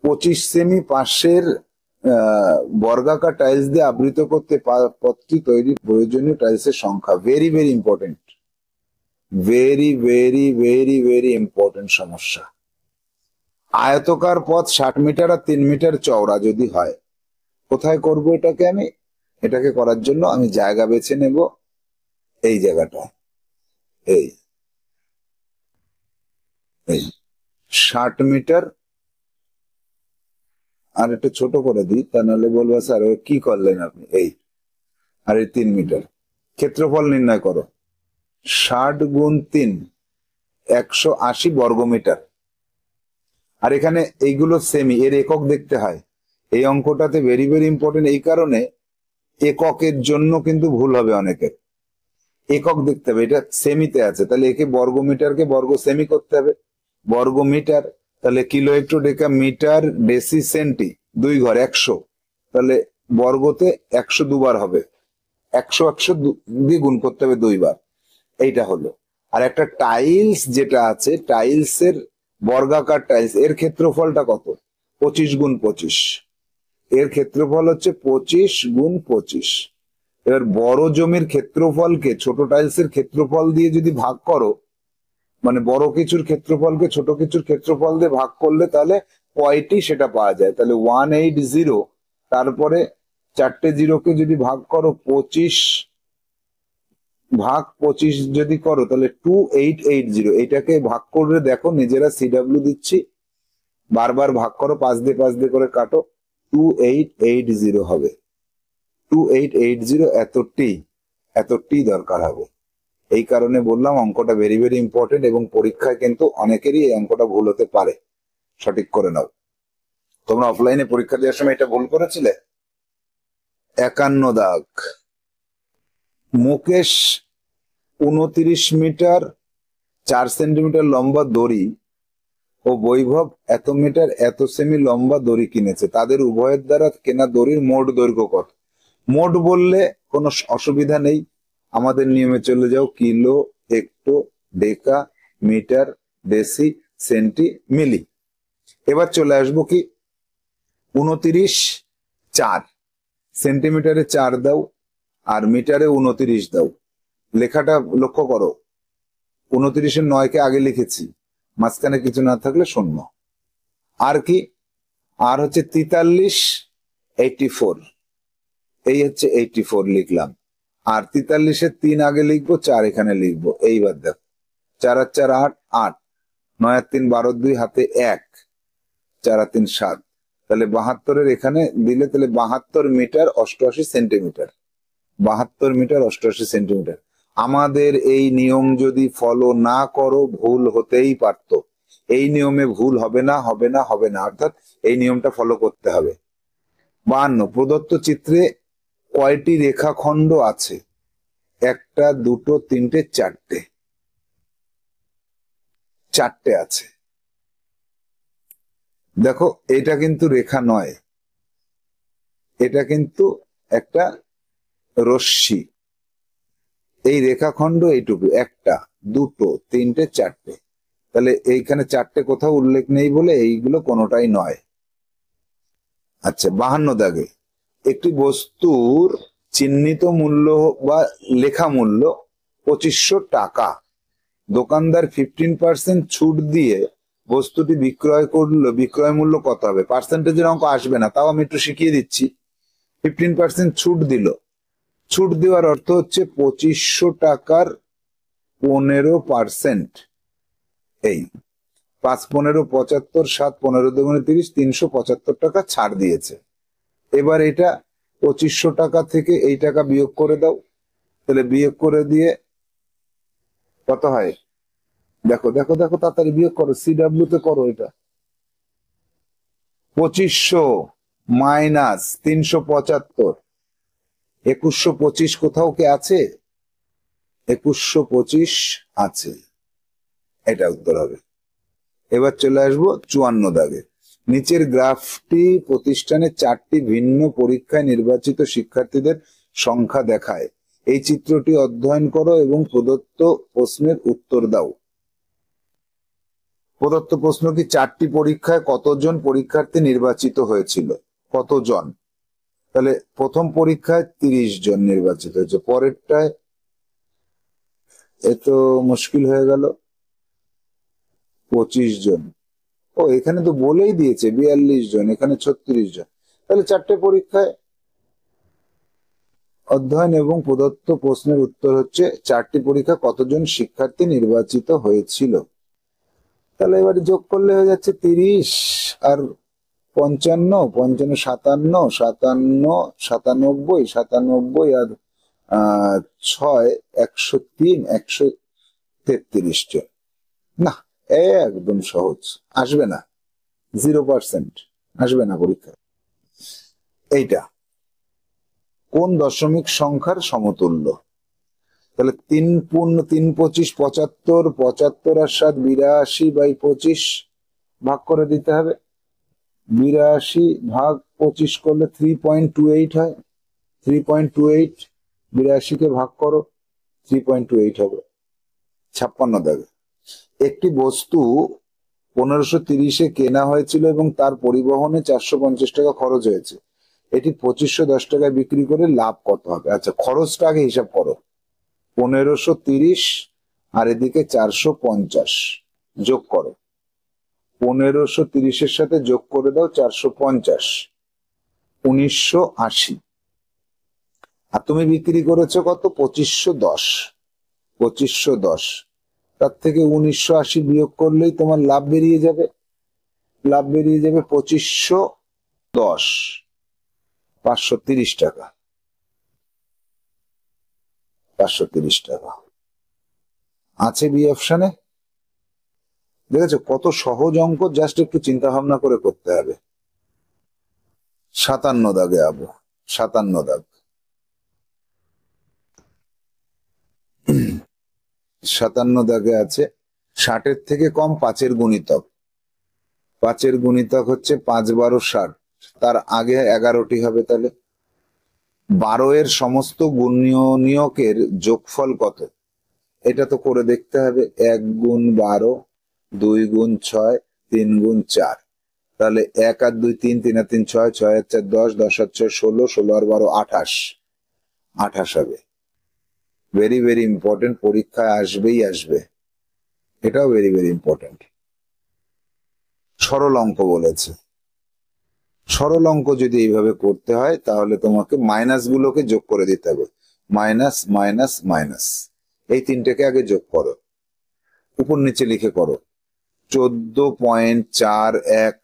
25 সেমি পাশের বর্গাকার টাইলস দিয়ে আবৃত করতে পথটি তৈরি প্রয়োজনীয় টাইলসের সংখ্যা। Very very important, very very very very important সমস্যা। আয়তকার পথ 60 মিটার আর 3 মিটার চওড়া যদি হয়, কোথায় করব এটাকে? আমি এটাকে করার জন্য আমি জায়গা বেছে নেব, এই জায়গাটা, এই 60 মিটার, আর একটু ছোট করে দিই, তা নাহলে বলবো স্যার কি করলেন আপনি। এই আর এই 3 মিটার, ক্ষেত্রফল নির্ণয় করো। 60 গুণ 3, 180 বর্গমিটার। আর এখানে এইগুলো সেমি, এর একক দেখতে হয়। এই অঙ্কটাতে ভেরি ভেরি ইম্পর্টেন্ট, এই কারণে এককের জন্য কিন্তু ভুল হবে অনেকের। একক দেখতে হবে, এটা সেমিতে আছে, তাহলে একে বর্গমিটারকে বর্গ সেমি করতে হবে। বর্গমিটার, তাহলে kilo hecto deca metre deci centi, 2 ঘর 100, তাহলে বর্গতে 100 দুবার হবে, 100 100 দিয়ে গুণ করতে হবে 2 বার। এইটা হলো। আর একটা টাইলস যেটা আছে, টাইলসের বর্গাকার টাইলস, এর ক্ষেত্রফলটা কত? 25 × 25, এর ক্ষেত্রফল হচ্ছে 25 × 25। এবার বড় জমির ক্ষেত্রফলকে ছোট টাইলসের ক্ষেত্রফল দিয়ে যদি ভাগ করো, মানে বড় কিছুর ক্ষেত্রফলকে ছোট কিছুর ক্ষেত্রফল দিয়ে ভাগ করলে তাহলে কয়টি সেটা পাওয়া যায়। তাহলে 180, তারপরে 4টে জিরোকে যদি ভাগ করো 25 যদি করো তাহলে 2880, এটাকে ভাগ করে দেখো, নিজেরা সিডাব্লিউ দিচ্ছি, বারবার ভাগ করো, 5 দিয়ে করে কাটো, 2880 হবে। 2880 এতটি দরকার হবে। এই কারণে বললাম অঙ্কটা ভেরি ভেরি ইম্পর্টেন্ট, এবং পরীক্ষায় কিন্তু অনেকেরই এই অঙ্কটা ভুল হতে পারে, সঠিক করে নাও। তোমরা অফলাইনে পরীক্ষা দেওয়ার সময় এটা ভুল করেছিলে? 51 দাগ, মুকেশ 29 মিটার 4 সেন্টিমিটার লম্বা দড়ি ও বৈভব এত মিটার এত সেমি লম্বা দড়ি কিনেছে, তাদের উভয়ের দ্বারা কেনা দড়ির মোট দৈর্ঘ্য কত? মোট বললে কোনো অসুবিধা নেই, আমাদের নিয়মে চলে যাও, kilo hecto deca metre deci centi milli. এবার চলে আসবো কি 29 4, সেন্টিমিটারে 4 দাও আর মিটারে 29 দাও। লেখাটা লক্ষ্য করো, 29-এর 9কে আগে লিখেছি, মাঝখানে কিছু না থাকলে 0। আর কি, আর হচ্ছে 43 84, এই হচ্ছে 84 লিখলাম, আর 43-এর 3 আগে লিখবো, 4 এখানে লিখবো। এইবার দেখো, 4 আর 4 8, 8, 9 আর 3 12, 2 হাতে 1, 4 আর 3 7, তাহলে 72-এর এখানে দিলে তাহলে 72 মিটার 88 সেন্টিমিটার, 72 মিটার 88 সেন্টিমিটার। আমাদের এই নিয়ম যদি ফলো না করো ভুল হতেই পারত, এই নিয়মে ভুল হবে না, হবে না, হবে না, অর্থাৎ এই নিয়মটা ফলো করতে হবে। 52, প্রদত্ত চিত্রে কয়টি রেখাখণ্ড আছে? 1টা 2টো 3টে 4টে, 4টে আছে। দেখো এটা কিন্তু রেখা নয়, এটা কিন্তু একটা রশ্মি। এই রেখাখণ্ড এইটুকু, 1টা 2টো 3টে 4টে, তাহলে এইখানে 4টে কোথাও উল্লেখ নেই বলে এইগুলো কোনোটাই নয়। আচ্ছা 52 দাগে, একটি বস্তুর চিহ্নিত মূল্য বা লেখা মূল্য 2500 টাকা, দোকানদার 15% ছুট দিয়ে বস্তুটি বিক্রয় করলো, বিক্রয় মূল্য কত হবে? পার্সেন্টেজের অঙ্ক আসবে না, তাও আমি একটু শিখিয়ে দিচ্ছি। 15% ছুট দিল, ছুট দেওয়ার অর্থ হচ্ছে 2500 টাকার 15%, এই 5 15 75, 7 15 দুগুণে 30, 375 টাকা ছাড় দিয়েছে। এবার এটা 2500 টাকা থেকে এই টাকা বিয়োগ করে দাও, তাহলে বিয়োগ করে দিয়ে কত হয়? দেখো দেখো দেখো, তাড়াতাড়ি বিয়োগ করো, সিডাব্লিউ তে করো। এটা 2500 মাইনাস 375, 2125 কোথাও কি আছে? 2125 আছে, এটা উত্তর হবে। এবার চলে আসবো 54 দাগে, নিচের গ্রাফটি প্রতিষ্ঠানে 4টি ভিন্ন পরীক্ষায় নির্বাচিত শিক্ষার্থীদের সংখ্যা দেখায়, এই চিত্রটি অধ্যয়ন করো এবং প্রদত্ত প্রশ্নের উত্তর দাও। প্রদত্ত প্রশ্ন কি, 4টি পরীক্ষায় কতজন পরীক্ষার্থী নির্বাচিত হয়েছিল? কতজন? তাহলে প্রথম পরীক্ষায় 30 জন নির্বাচিত হয়েছে, পরেরটায় এত মুশকিল হয়ে গেল, 25 জন। ও এখানে তো বলেই দিয়েছে 42 জন, এখানে 36 জন। তাহলে 4টে পরীক্ষায় অধ্যয়ন এবং প্রদত্ত প্রশ্নের উত্তর হচ্ছে 4টি পরীক্ষা কতজন শিক্ষার্থী নির্বাচিত হয়েছিল। তাহলে এবারে যোগ করলে হয়ে যাচ্ছে 30 আর 55, 55 57, 57 97 আর 6 103, 133 জন। না, একদম সহজ, আসবে না, 0% আসবে না পরীক্ষা। এইটা কোন দশমিক সংখ্যার সমতুল্য? তাহলে 3×3=25, 75 আর 7 82/25 ভাগ করে দিতে হবে। 82/25 করলে 3.28 হয়। 3.28 82 ভাগ করো, 3.28 হবে। 56 দাগে একটি বস্তু 1530 কেনা হয়েছিল এবং তার পরিবহনে 450 টাকা খরচ হয়েছে। এটি 2510 টাকায় বিক্রি করে লাভ কত হবে? আচ্ছা, খরচটা আগে হিসাব করো। 1530 আর এদিকে 450 যোগ করো। 1530 সাথে যোগ করে দাও 450, 1980। আর তুমি বিক্রি করেছো কত? 2510। 2510 তার থেকে 1980 বিয়োগ করলেই তোমার লাভ বেরিয়ে যাবে। লাভ বেরিয়ে যাবে 2510, 530 টাকা। 530 টাকা আছে বি অপশনে। দেখেছো কত সহজ অঙ্ক, জাস্ট একটু চিন্তা ভাবনা করে করতে হবে। 57 দাগে আবো। 57 দাগ। 57 দাগে আছে 60 থেকে কম 5 গুণিতক। 5 গুণিতক হচ্ছে 5 12 60, তার আগে 11টি হবে। তাহলে 12 সমস্ত গুণনীয়কের যোগফল কত? এটা তো করে দেখতে হবে। 1 গুণ 12, 2 গুণ 6, 3 গুণ 4। তাহলে 1 আর 2 3, 3 আর 3 6, 6 আর 4 10, 10 আর 6 16, 16 আর 12 28। 28 হবে। ভেরি ভেরি ইম্পর্টেন্ট, পরীক্ষায় আসবেই আসবে। এটাও ভেরি ভেরি ইম্পর্টেন্ট। সরল অঙ্ক বলেছে। সরল অঙ্ক যদি এইভাবে করতে হয় তাহলে তোমাকে মাইনাস গুলোকে যোগ করে দিতে হবে। মাইনাস মাইনাস মাইনাস, এই তিনটেকে আগে যোগ করো, উপর নিচে লিখে করো। 14.41,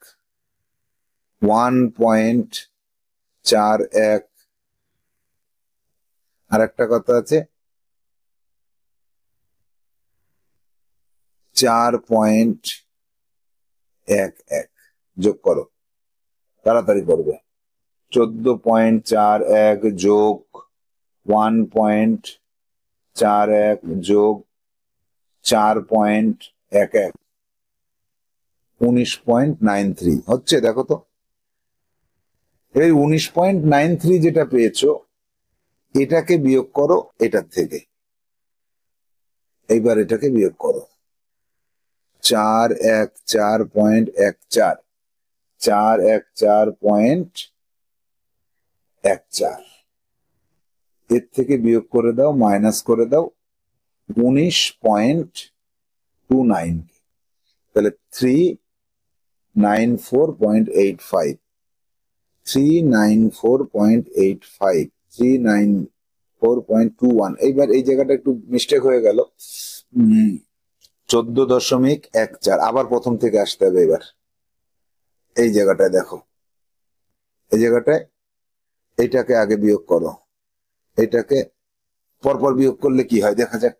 1.41। আর একটা কথা আছে 4.11, যোগ করো, তাড়াতাড়ি করবে। 14.41 যোগ 1.41 যোগ 4.11, 19.93 হচ্ছে। দেখো তো, এই 19.93 যেটা পেয়েছো এটাকে বিয়োগ করো এটার থেকে। এইবার এটাকে বিয়োগ করো। 414.14, 414.14, এর থেকে বিয়োগ করে দাও, মাইনাস করে দাও 19.29। তাহলে 394.85, 394.85, 394.21। এইবার এই জায়গাটা একটু মিস্টেক হয়ে গেল। 14.14, আবার প্রথম থেকে আসতে হবে। এবার এই জায়গাটায় দেখো, এই জায়গাটায় এইটাকে আগে বিয়োগ করো, এটাকে পরপর বিয়োগ করলে কি হয় দেখা যাক।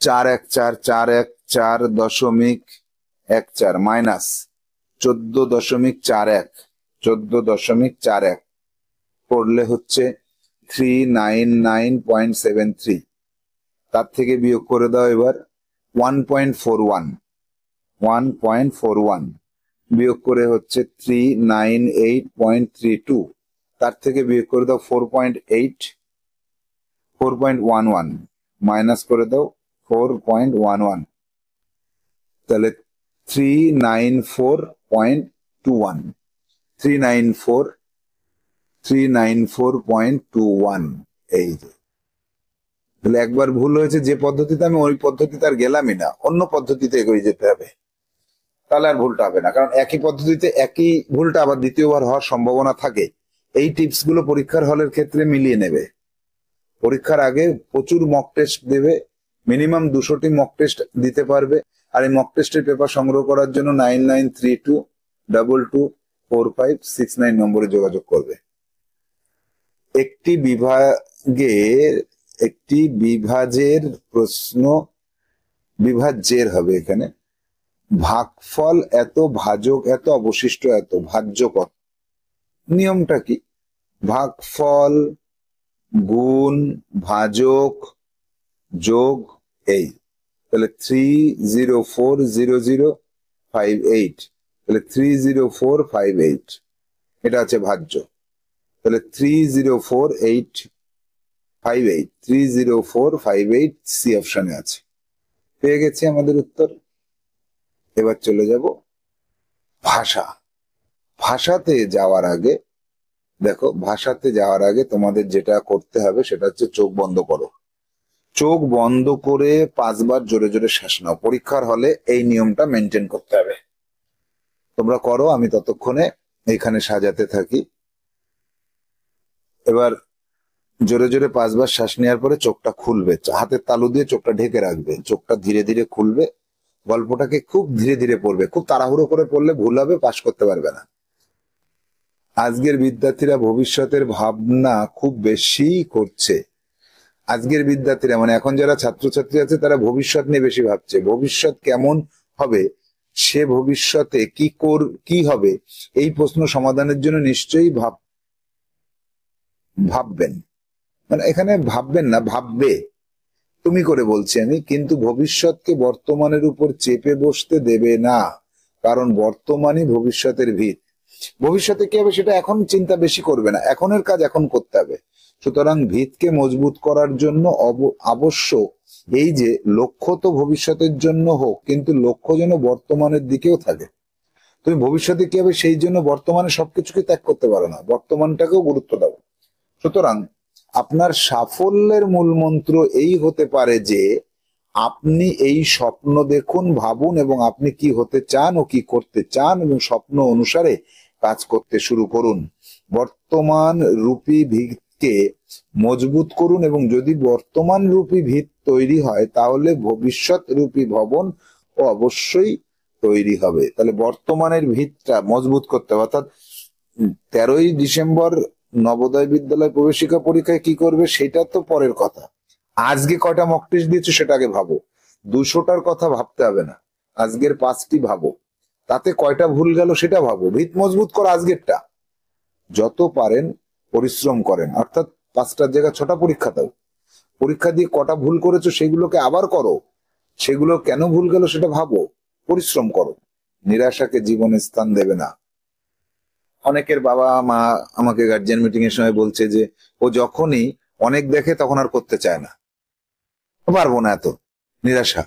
414.14 মাইনাস 14.41, 14.41 করলে হচ্ছে 399.73। তার থেকে বিয়োগ করে দাও এবার 1.41, 1.41 বিয়োগ করে হচ্ছে 398.32। তার থেকে বিয়োগ করে দাও 4.8, 4.11 মাইনাস করে দাও 4.11। তাহলে 394.21, 394.21। এই যে তাহলে একবার ভুল হয়েছে যে পদ্ধতিতে, আমি ওই পদ্ধতিতে আর গেলামই না, অন্য পদ্ধতিতে এগিয়ে যেতে হবে। তাহলে আর ভুলটা হবে না, কারণ একই পদ্ধতিতে একই ভুলটা আবার দ্বিতীয়বার হওয়ার সম্ভাবনা থাকে। এই টিপস গুলো পরীক্ষার হলের ক্ষেত্রে মিলিয়ে নেবে। পরীক্ষার আগে প্রচুর মক টেস্ট দেবে, মিনিমাম 200টি মক টেস্ট দিতে পারবে। আর এই মক টেস্টের পেপার সংগ্রহ করার জন্য 9932224569 নম্বরে যোগাযোগ করবে। একটি বিভাজের প্রশ্ন, বিভাজ্যের হবে এখানে। ভাগফল এত, ভাজক এত, অবশিষ্ট এত, ভাজ্য কত? নিয়মটা কি? ভাগফল গুণ ভাজক যোগ এই, তাহলে 3040058, তাহলে 30458 এটা আছে ভাজ্য। তাহলে 30458 সি অপশনে আছে। পেয়ে গেছি আমাদের উত্তর। এবার চলে যাব ভাষা। ভাষাতে যাওয়ার আগে দেখো, ভাষাতে যাওয়ার আগে তোমাদের যেটা করতে হবে সেটা হচ্ছে চোখ বন্ধ করো। চোখ বন্ধ করে 5 বার জোরে জোরে শ্বাস নাও। পরীক্ষার হলে এই নিয়মটা মেনটেন করতে হবে। তোমরা করো, আমি ততক্ষণে এইখানে সাজাতে থাকি। এবার জোরে জোরে 5 বার শ্বাস নেওয়ার পরে চোখটা খুলবে, হাতের তালু দিয়ে চোখটা ঢেকে রাখবে, চোখটা ধীরে ধীরে খুলবে। গল্পটাকে খুব ধীরে ধীরে পড়বে, খুব তাড়াহুড়ো করে পড়লে ভুল হবে, পাশ করতে পারবে না। আজকের বিদ্যার্থীরা ভবিষ্যতের ভাবনা খুব বেশি করছে। আজকের বিদ্যার্থীরা মানে এখন যারা ছাত্রছাত্রী আছে তারা ভবিষ্যৎ নিয়ে বেশি ভাবছে। ভবিষ্যৎ কেমন হবে, সে ভবিষ্যতে কি হবে, এই প্রশ্ন সমাধানের জন্য নিশ্চয়ই ভাববেন। মানে এখানে ভাববেন না, ভাববে, তুমি করে বলছি আমি। কিন্তু ভবিষ্যৎকে বর্তমানের উপর চেপে বসতে দেবে না, কারণ বর্তমানই ভবিষ্যতের ভিত। ভবিষ্যতে কি হবে সেটা এখন চিন্তা বেশি করবে না, এখনের কাজ এখন করতে হবে। সুতরাং ভিতকে মজবুত করার জন্য আবশ্যক এই যে লক্ষ্য তো ভবিষ্যতের জন্য হোক, কিন্তু লক্ষ্য যেন বর্তমানের দিকেও থাকে। তুমি ভবিষ্যতে কি হবে সেই জন্য বর্তমানে সবকিছুকে ত্যাগ করতে পারো না, বর্তমানটাকেও গুরুত্ব দাও। সুতরাং আপনার সাফল্যের মূল মন্ত্র এই হতে পারে যে আপনি এই স্বপ্ন দেখুন, ভাবুন এবং আপনি কি হতে চান ও কি করতে চান এবং স্বপ্ন অনুসারে কাজ করতে শুরু করুন। বর্তমান রূপী ভিতকে মজবুত করুন এবং যদি বর্তমান রূপী ভিত তৈরি হয় তাহলে ভবিষ্যৎ রূপী ভবন ও অবশ্যই তৈরি হবে। তাহলে বর্তমানের ভিতটা মজবুত করতে হবে। অর্থাৎ 13ই ডিসেম্বর নবোদয় বিদ্যালয় প্রবেশিকা পরীক্ষায় কি করবে সেটা তো পরের কথা। আজকে কয়টা মক টেস্ট দিয়েছো সেটা আগে ভাবো। 200টার কথা ভাবতে হবে না, আজকের 5টি ভাবো। তাতে কয়টা ভুল গেল সেটা ভাবো। ভিত মজবুত করো আজকেরটা। যত পারেন পরিশ্রম করেন, অর্থাৎ 5টার জায়গায় 6টা পরীক্ষা দাও। পরীক্ষা দিয়ে কটা ভুল করেছো সেগুলোকে আবার করো, সেগুলো কেন ভুল গেল সেটা ভাবো, পরিশ্রম করো। নিরাশাকে জীবনে স্থান দেবে না। অনেকের বাবা মা আমাকে গার্জিয়ান মিটিং এর সময় বলছে যে ও যখনই অনেক দেখে তখন আর করতে চায় না, পারবো না, এত নিরাশা,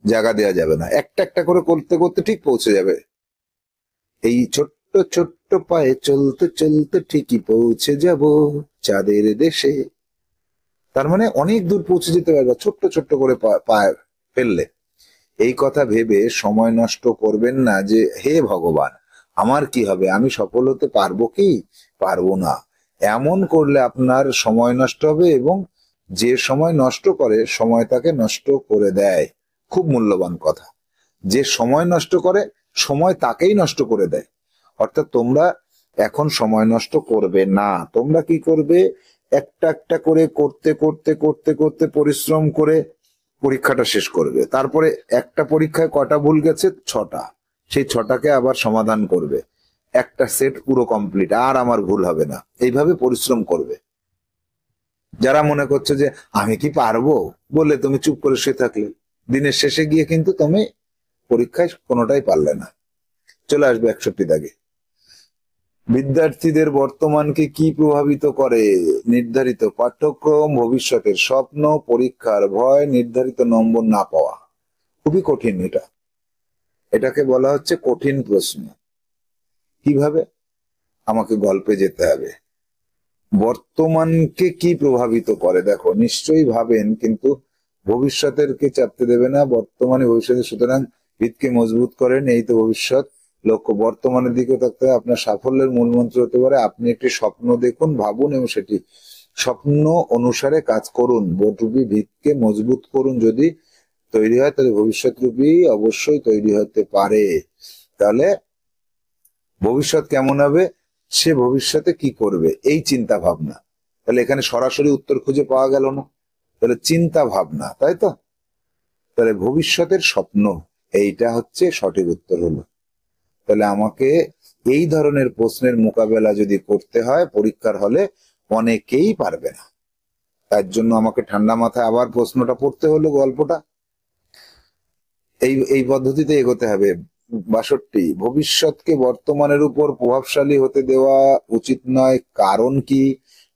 জায়গা দেওয়া যাবে না, একটা একটা করে করতে করতে ঠিক পৌঁছে যাবে। এই ছোট্ট ছোট্ট পায়ে চলতে চলতে ঠিকই পৌঁছে যাব চাঁদের দেশে। তার মানে অনেক দূর পৌঁছে যেতে পারবে ছোট্ট ছোট্ট করে পায়ে ফেললে। এই কথা ভেবে সময় নষ্ট করবেন না যে হে ভগবান আমার কি হবে, আমি সফল হতে পারবো কি পারবো না। এমন করলে আপনার সময় নষ্ট হবে এবং যে সময় নষ্ট করে সময় তাকে নষ্ট করে দেয়। খুব মূল্যবান কথা। যে সময় নষ্ট করে সময় তাকেই নষ্ট করে দেয়। অর্থাৎ তোমরা এখন সময় নষ্ট করবে না, তোমরা কি করবে, একটা একটা করে করতে করতে করতে করতে পরিশ্রম করে পরীক্ষাটা শেষ করবে। তারপরে একটা পরীক্ষায় কটা ভুল গেছে, 6টা, সেই 6টাকে আবার সমাধান করবে। একটা সেট পুরো কমপ্লিট, আর আমার ভুল হবে না, এইভাবে পরিশ্রম করবে। যারা মনে করছে যে আমি কি পারবো বলে তুমি চুপ করে শুয়ে থাকলে, দিনের শেষে গিয়ে কিন্তু তুমি পরীক্ষায় কোনোটাই পারলে না। চলে আসবে 61 দাগে। বিদ্যার্থীদের বর্তমানকে কি প্রভাবিত করে? নির্ধারিত পাঠ্যক্রম, ভবিষ্যতের স্বপ্ন, পরীক্ষার ভয়, নির্ধারিত নম্বর না পাওয়া। খুবই কঠিন এটা, এটাকে বলা হচ্ছে কঠিন প্রশ্ন। কিভাবে? আমাকে গল্পে যেতে হবে। বর্তমানকে কি প্রভাবিত করে দেখো, নিশ্চয়ই ভাবেন কিন্তু ভবিষ্যতের কে চাপতে দেবে না, বর্তমানে ভবিষ্যতে। সুতরাং ভিতকে মজবুত করেন, এই তো ভবিষ্যৎ লক্ষ্য। বর্তমানের দিকে থাকতে আপনার সাফল্যের মূল মন্ত্র হতে পারে আপনি একটি স্বপ্ন দেখুন, ভাবুন এবং সেটি স্বপ্ন অনুসারে কাজ করুন। রূপী ভিতকে মজবুত করুন, যদি তৈরি হয় তাহলে ভবিষ্যৎ রূপী অবশ্যই তৈরি হতে পারে। তাহলে ভবিষ্যৎ কেমন হবে, সে ভবিষ্যতে কি করবে, এই চিন্তা ভাবনা। তাহলে এখানে সরাসরি উত্তর খুঁজে পাওয়া গেল না, তাহলে চিন্তা ভাবনা, তাই তো? তাহলে ভবিষ্যতের স্বপ্ন, এইটা হচ্ছে সঠিক উত্তর হলো। তাহলে আমাকে এই ধরনের প্রশ্নের মোকাবেলা যদি করতে হয় পরীক্ষার হলে, অনেকেই পারবে না। তার জন্য আমাকে ঠান্ডা মাথায় আবার প্রশ্নটা পড়তে হলো, গল্পটা এই পদ্ধতিতে এগোতে হবে। 62, ভবিষ্যৎকে বর্তমানের উপর প্রভাবশালী হতে দেওয়া উচিত নয়, কারণ কি?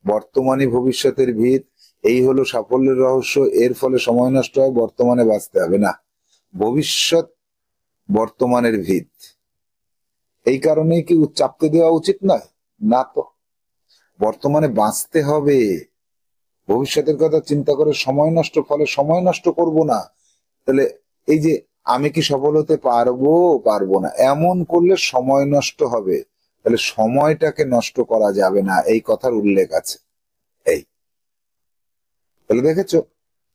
বর্তমানই ভবিষ্যতের ভিত, এই হলো সাফল্যের রহস্য, এর ফলে সময় নষ্ট হয়, বর্তমানে বাঁচতে হবে না। ভবিষ্যৎ বর্তমানের ভিত, এই কারণেই কি চাপতে দেওয়া উচিত নয়? না তো, বর্তমানে বাঁচতে হবে। ভবিষ্যতের কথা চিন্তা করে সময় নষ্ট, ফলে সময় নষ্ট করব না। তাহলে এই যে আমি কি সফল হতে পারবো পারবো না, এমন করলে সময় নষ্ট হবে। তাহলে সময়টাকে নষ্ট করা যাবে না, এই কথার উল্লেখ আছে। এই তাহলে দেখেছো,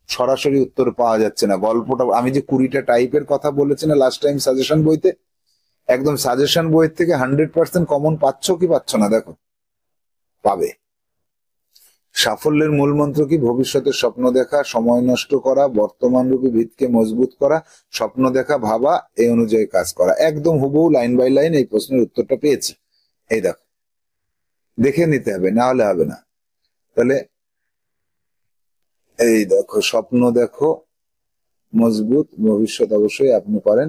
সরাসরি উত্তর পাওয়া যাচ্ছে না। গল্পটা আমি যে 20টা টাইপের কথা বলেছি না লাস্ট টাইম সাজেশন বইতে, একদম সাজেশন বই থেকে 100% কমন পাচ্ছ কি পাচ্ছ না? দেখো, পাবে। সাফল্যের মূল মন্ত্র কি? ভবিষ্যতের স্বপ্ন দেখা, সময় নষ্ট করা, বর্তমান রূপী ভিতকে মজবুত করা, স্বপ্ন দেখা, ভাবা, এই অনুযায়ী কাজ করা। একদম হুবহু লাইন বাই লাইন এই প্রশ্নের উত্তরটা পেয়েছি। এই দেখো, দেখে নিতে হবে, না হলে হবে না। তাহলে এই দেখো, স্বপ্ন দেখো মজবুত, ভবিষ্যৎ অবশ্যই আপনি পারেন,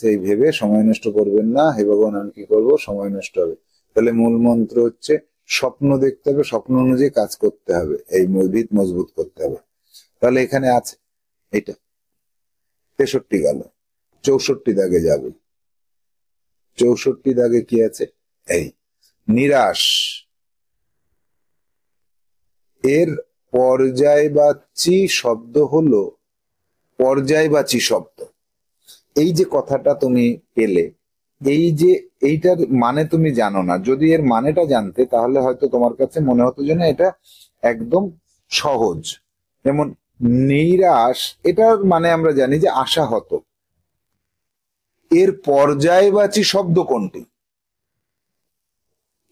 সেই ভেবে সময় নষ্ট করবেন না। হে ভগবান, আমি কি করবো, সময় নষ্ট হবে। তাহলে মূল মন্ত্র হচ্ছে স্বপ্ন দেখতে হবে, স্বপ্ন অনুযায়ী কাজ করতে হবে, এই ভিত মজবুত করতে হবে। তাহলে এখানে আছে এটা 63 গেল। 64 দাগে যাবে। 64 দাগে কি আছে? এই নিরাশ, এর পর্যায়বাচী শব্দ হলো পর্যায়বাচী শব্দ। এই যে কথাটা তুমি পেলে, এই যে এইটার মানে তুমি জানো না, যদি এর মানেটা জানতে তাহলে হয়তো তোমার কাছে মনে হতো যে না, এটা একদম সহজ। যেমন নিরাশ, এটার মানে আমরা জানি যে আশাহত। এর পর্যায়বাচী শব্দ কোনটি?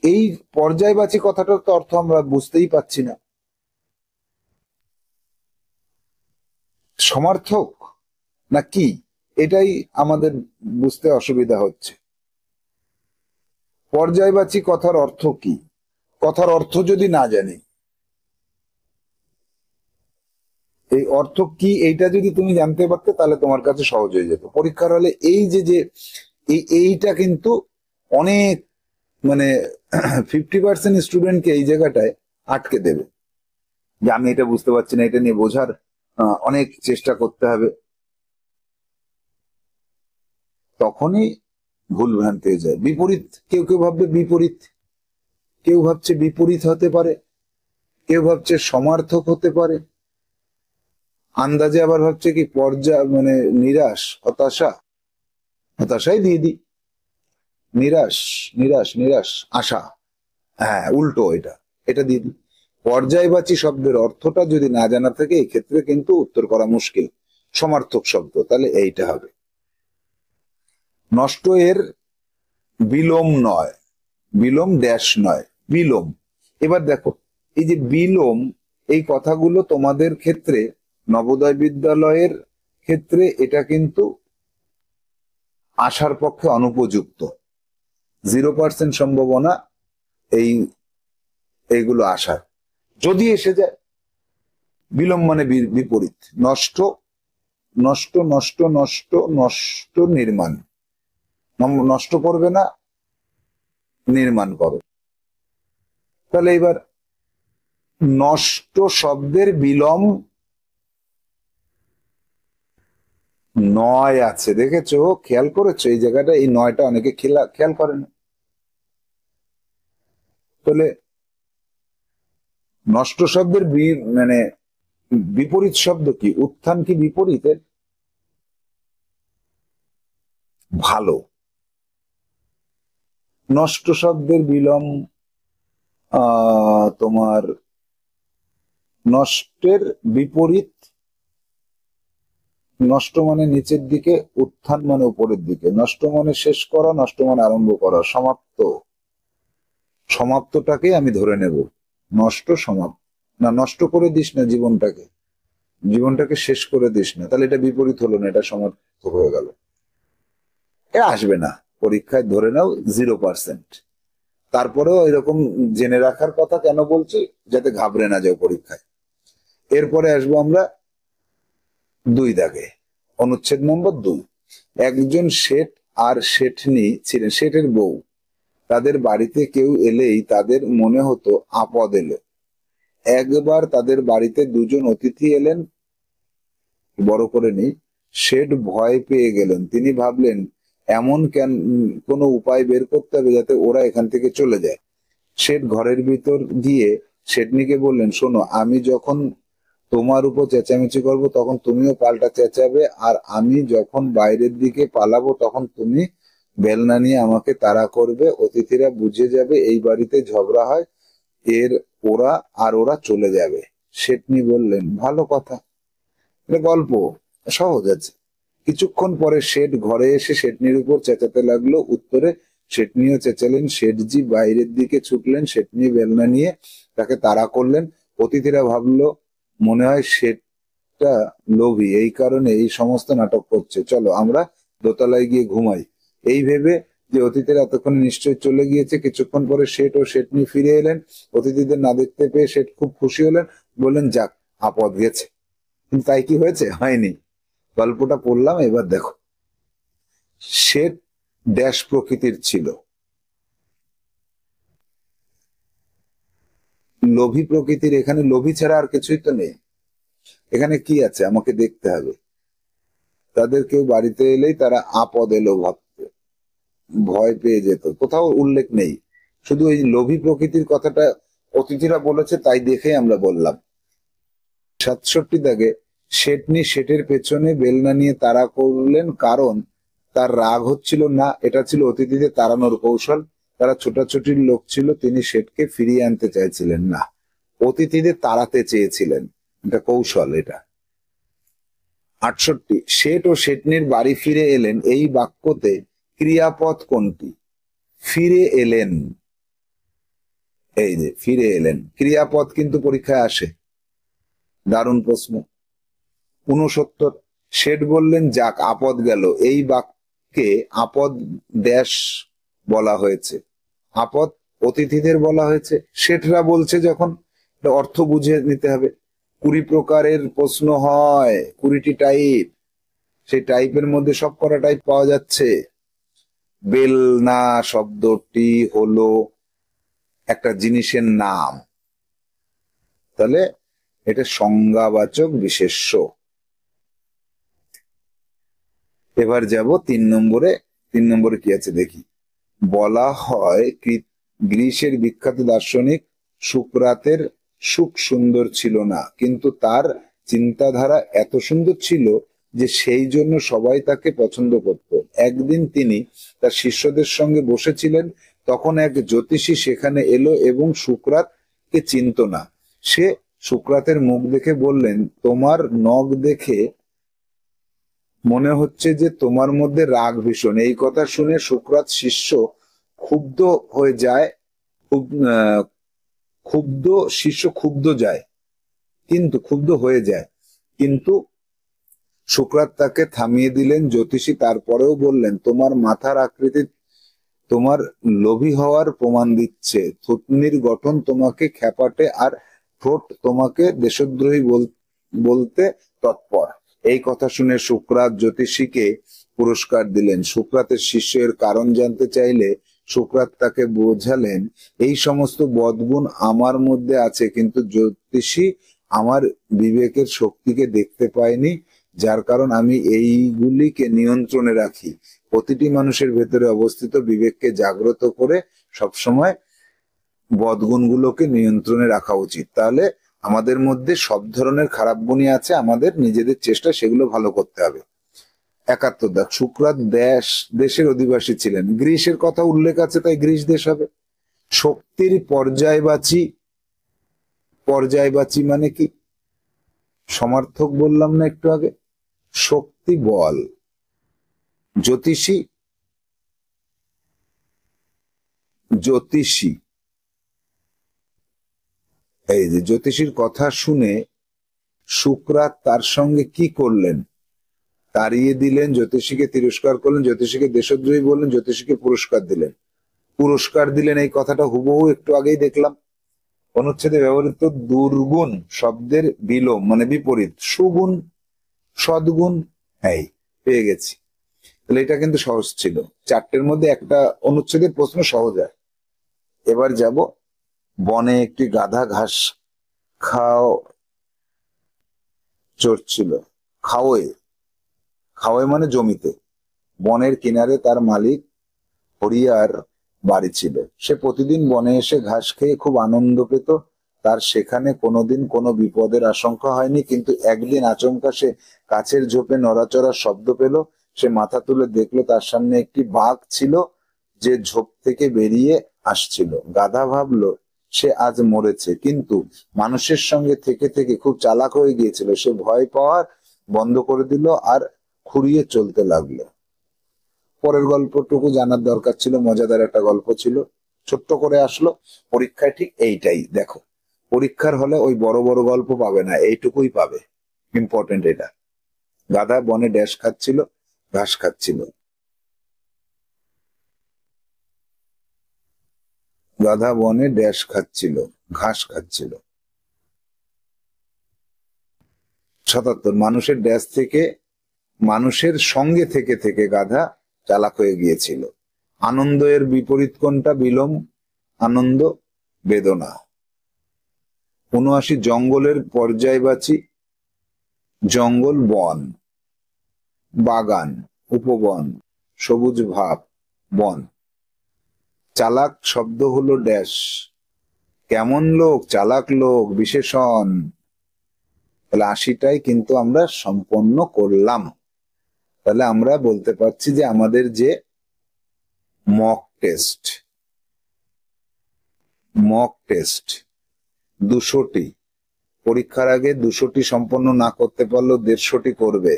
এই পর্যায়বাচী কথাটার তো অর্থ আমরা বুঝতেই পাচ্ছি না। সমার্থক না কি, এটাই আমাদের বুঝতে অসুবিধা হচ্ছে। পর্যায়বাচী কথার অর্থ কি? কথার অর্থ যদি না জানি, এই অর্থ কি এইটা যদি তুমি জানতে পারতে তাহলে তোমার কাছে সহজ হয়ে যেত পরীক্ষার হলে। এই যে যে এইটা কিন্তু অনেক, মানে 50% স্টুডেন্টকে এই জায়গাটায় আটকে দেবে, যে আমি এটা বুঝতে পারছি না, এটা নিয়ে বোঝার অনেক চেষ্টা করতে হবে। তখনই ভুল ভ্রান্তি হয়ে যায়। বিপরীত, কেউ কেউ ভাববে বিপরীত, কেউ ভাবছে বিপরীত হতে পারে, কেউ ভাবছে সমার্থক হতে পারে, আন্দাজে আবার ভাবছে কি পর্যায় মানে নিরাশ, হতাশা, হতাশাই দিয়ে দিই। নিরাশ, নিরাশ, নিরাশ, আশা, হ্যাঁ উল্টো, এটা এটা দিয়ে দিই। পর্যায়বাচী শব্দের অর্থটা যদি না জানা থাকে এই ক্ষেত্রে কিন্তু উত্তর করা মুশকিল। সমার্থক শব্দ, তাহলে এইটা হবে। নষ্ট, এর বিলোম নয়, বিলোম ড্যাশ নয়, বিলোম। এবার দেখো, এই যে বিলোম, এই কথাগুলো তোমাদের ক্ষেত্রে নবোদয় বিদ্যালয়ের ক্ষেত্রে এটা কিন্তু আসার পক্ষে অনুপযুক্ত। 0% সম্ভাবনা এই এইগুলো আসার, যদি এসে যায়। বিলোম মানে বিপরীত। নষ্ট, নষ্ট, নষ্ট, নষ্ট, নষ্ট, নির্মাণ। নষ্ট করবে না, নির্মাণ করো। তাহলে এবার নষ্ট শব্দের বিলোম নয় আছে, দেখেছো, খেয়াল করেছো এই জায়গাটা, এই নয়টা অনেকে খেয়াল করে না। তাহলে নষ্ট শব্দের মানে বিপরীত শব্দ কি? উত্থান কি বিপরীতের? ভালো। নষ্ট শব্দের বিলোম তোমার নষ্টের বিপরীত। নষ্ট মানে নিচের দিকে, উত্থান মানে উপরের দিকে। নষ্ট মানে শেষ করা, নষ্ট মানে আরম্ভ করা, সমাপ্ত। সমাপ্তটাকে আমি ধরে নেব, নষ্ট সমাপ্ত না, নষ্ট করে দিস না জীবনটাকে, জীবনটাকে শেষ করে দিস না, তাহলে এটা বিপরীত হলো না, এটা সমাপ্ত হয়ে গেল। এ আসবে না, পরীক্ষায় ধরে নাও 0%। তারপরেও এরকম জেনে রাখার কথা কেন বলছি, যাতে ঘাবড়ে না যাও পরীক্ষায়। এরপরে আসবো আমরা 2 দাগে, অনুচ্ছেদ নম্বর 2। একজন শেঠ আর শেঠনী ছিলেন, শেঠের বউ। তাদের বাড়িতে কেউ এলেই তাদের মনে হতো আপদ এলো। একবার তাদের বাড়িতে 2 জন অতিথি এলেন, বড় করে নেই। শেঠ ভয় পেয়ে গেলেন। তিনি ভাবলেন এমন কোনো উপায় বের করতে হবে যাতে ওরা এখান থেকে চলে যায়। শেঠ ঘরের ভিতর গিয়ে শেঠনিকে বললেন, শোনো, আমি যখন তোমার উপর চেঁচামেচি করবো তখন তুমিও পাল্টা চেঁচাবে, আর আমি যখন বাইরের দিকে পালাবো তখন তুমি বেলনা নিয়ে আমাকে তাড়া করবে। অতিথিরা বুঝে যাবে এই বাড়িতে ঝগড়া হয়, ওরা চলে যাবে। শেঠনি বললেন, ভালো কথা, এটা গল্প সহজ আছে। কিছুক্ষণ পরে শেঠ ঘরে এসে শেঠনির উপর চেঁচাতে লাগলো। উত্তরে শেঠনিও চেঁচালেন। শেঠজি বাইরের দিকে ছুটলেন। শেঠনি বেলনা নিয়ে তাকে তাড়া করলেন। অতিথিরা ভাবলো মনে হয় শেঠটা লোভী, এই কারণে এই সমস্ত নাটক করছে, চলো আমরা দোতলায় গিয়ে ঘুমাই। এই ভেবে যে অতিথিরা এতক্ষণ নিশ্চয় চলে গিয়েছে, কিছুক্ষণ পরে শেঠ ও শেঠনি ফিরে এলেন। অতিথিদের না দেখতে পেয়ে শেঠ খুব খুশি হলেন, বললেন যাক, আপদ গেছে। কিন্তু তাই কি হয়েছে? হয়নি। গল্পটা পড়লাম, এবার দেখো। শেঠ ড্যাশ প্রকৃতির ছিল, লোভী প্রকৃতির। এখানে লোভী ছাড়া আর কিছুই তো নেই। এখানে কি আছে আমাকে দেখতে হবে। তাদের কেউ বাড়িতে এলেই তারা আপদ এলো ভাবতে, ভয় পেয়ে যেত, কোথাও উল্লেখ নেই। শুধু এই লোভী প্রকৃতির কথাটা অতিথিরা বলেছে, তাই দেখে আমরা বললাম। 67 দাগে শেঠনি শেঠের পেছনে বেলনা নিয়ে তাড়া করলেন, কারণ তার রাগ হচ্ছিল না। এটা ছিল অতিথিদের তাড়ানোর কৌশল। তারা ছোটাছুটির লোক ছিল, তিনি শেঠকে ফিরিয়ে আনতে চাইছিলেন না, অতিথিদের তাড়াতে চেয়েছিলেন। এটা কৌশল। এটা 68। শেঠ ও শেঠনির বাড়ি ফিরে এলেন, এই বাক্যতে ক্রিয়াপদ কোনটি? ফিরে এলেন, এই যে ফিরে এলেন, ক্রিয়াপদ কিন্তু পরীক্ষায় আসে। দারুণ প্রশ্ন। 69। শেঠ বললেন যাক, আপদ গেল, এই বাক্যে আপদ ড্যাশ বলা হয়েছে? আপদ অতিথিদের বলা হয়েছে। শেঠরা বলছে যখন, অর্থ বুঝে নিতে হবে। 20 প্রকারের প্রশ্ন হয়, 20টি টাইপ। সেই টাইপের মধ্যে সব কটা টাইপ পাওয়া যাচ্ছে। বেলনা শব্দটি হলো একটা জিনিসের নাম, তাহলে এটা সংজ্ঞাবাচক বিশেষ্য। এবার যাব 3 নম্বরে। 3 নম্বরে কি আছে দেখি। বলা হয় গ্রিসের বিখ্যাত দার্শনিক সুকরাতের সুখ সুন্দর ছিল না, কিন্তু তার চিন্তাধারা এত সুন্দর ছিল যে সেই জন্য সবাই তাকে পছন্দ করত। একদিন তিনি তার শিষ্যদের সঙ্গে বসেছিলেন, তখন এক জ্যোতিষী সেখানে এলো এবং সুকরাতকে চিনত না। সে সুকরাতের মুখ দেখে বললেন, তোমার নখ দেখে মনে হচ্ছে যে তোমার মধ্যে রাগ ভীষণ। এই কথা শুনে সুকরাত শিষ্য ক্ষুব্ধ হয়ে যায়, ক্ষুব্ধ শিষ্য ক্ষুব্ধ হয়ে যায়, কিন্তু সুকরাত তাকে থামিয়ে দিলেন। জ্যোতিষী তারপরেও বললেন, তোমার মাথার আকৃতি তোমার লোভী হওয়ার প্রমাণ দিচ্ছে। থুতনির গঠন তোমাকে খ্যাপাটে, আর ঠোঁট তোমাকে দেশদ্রোহী বলতে তৎপর। এই কথা শুনে সুকরাত জ্যোতিষীকে পুরস্কার দিলেন। সুকরাতের শিষ্য এর কারণ জানতে চাইলে সুকরাত তাকে বোঝালেন, এই সমস্ত বদগুণ আমার মধ্যে আছে, কিন্তু জ্যোতিষী আমার বিবেকের শক্তিকে দেখতে পায়নি, যার কারণ আমি এইগুলিকে নিয়ন্ত্রণে রাখি। প্রতিটি মানুষের ভেতরে অবস্থিত বিবেককে জাগ্রত করে সবসময় বদগুণগুলোকে নিয়ন্ত্রণে রাখা উচিত। তাহলে আমাদের মধ্যে সব ধরনের খারাপ গুণই আছে, আমাদের নিজেদের চেষ্টা সেগুলো ভালো করতে হবে। 71 দাগ, সুকরাত দেশের অধিবাসী ছিলেন। গ্রিসের কথা উল্লেখ আছে, তাই গ্রিস দেশ হবে। শক্তির পর্যায়বাচী মানে কি? সমার্থক বললাম না একটু আগে, শক্তি বল। জ্যোতিষী এই যে জ্যোতিষীর কথা শুনে সুকরাত তার সঙ্গে কি করলেন? তাড়িয়ে দিলেন, জ্যোতিষীকে তিরস্কার করলেন, জ্যোতিষীকে দেশদ্রোহী বললেন, জ্যোতিষীকে পুরস্কার দিলেন। পুরস্কার দিলেন এই কথাটা হুবহু একটু আগেই দেখলাম। অনুচ্ছেদে ব্যবহৃত দুর্গুণ শব্দের বিলোম মানে বিপরীত, সুগুণ, সদ্গুণ। হ্যাঁ, পেয়ে গেছি। তাহলে এটা কিন্তু সহজ ছিল, চারটের মধ্যে একটা অনুচ্ছেদের প্রশ্ন সহজ হয়। এবার যাব, বনে একটি গাধা ঘাস চড়ছিল। খাওয়ে, খাওয়ে মানে জমিতে। বনের কিনারে তার মালিক হরিয়ার বাড়ি ছিল। সে প্রতিদিন বনে এসে ঘাস খেয়ে খুব আনন্দ পেত। তার সেখানে কোনোদিন কোনো বিপদের আশঙ্কা হয়নি, কিন্তু একদিন আচমকা সে কাছের ঝোপে নড়াচড়ার শব্দ পেল। সে মাথা তুলে দেখলো তার সামনে একটি বাঘ ছিল, যে ঝোপ থেকে বেরিয়ে আসছিল। গাধা ভাবলো সে আজ মরেছে, কিন্তু মানুষের সঙ্গে থেকে থেকে খুব চালাক হয়ে গিয়েছিল। সে ভয় পাওয়ার বন্ধ করে দিল আর খুঁড়িয়ে চলতে লাগলো। পরের গল্পটুকু জানার দরকার ছিল, মজাদার একটা গল্প ছিল, ছোট্ট করে আসলো। পরীক্ষায় ঠিক এইটাই দেখো, পরীক্ষার হলে ওই বড় বড় গল্প পাবে না, এইটুকুই পাবে। ইম্পর্টেন্ট এটা। গাধা বনে ড্যাশ খাচ্ছিল, ঘাস খাচ্ছিল। গাধা বনে ড্যাশ খাচ্ছিল, ঘাস খাচ্ছিল। ৭৭, মানুষের ড্যাশ থেকে, মানুষের সঙ্গে থেকে থেকে গাধা চালাক হয়ে গিয়েছিল। আনন্দ এর বিপরীত কোনটা? বিলোম। আনন্দ, বেদনা। ৭৯, জঙ্গলের পর্যায়বাচী। জঙ্গল, বন। বাগান, উপবন। সবুজ ভাব, বন। চালাক শব্দ হলো ড্যাশ। কেমন লোক? চালাক লোক, বিশেষণ। তাহলে ৮০টাই কিন্তু আমরা সম্পন্ন করলাম। তাহলে আমরা বলতে পারছি যে আমাদের যে মক টেস্ট ২০০টি, পরীক্ষার আগে ২০০টি সম্পন্ন না করতে পারলেও ১৫০টি করবে।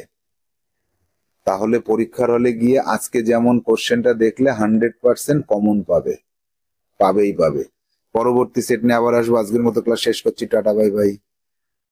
তাহলে পরীক্ষার হলে গিয়ে আজকে যেমন কোশ্চেনটা দেখলে 100% কমন পাবেই পাবে। পরবর্তী সেট নিয়ে আবার আসবো। আজকের মতো ক্লাস শেষ করছি। Tata, bye bye.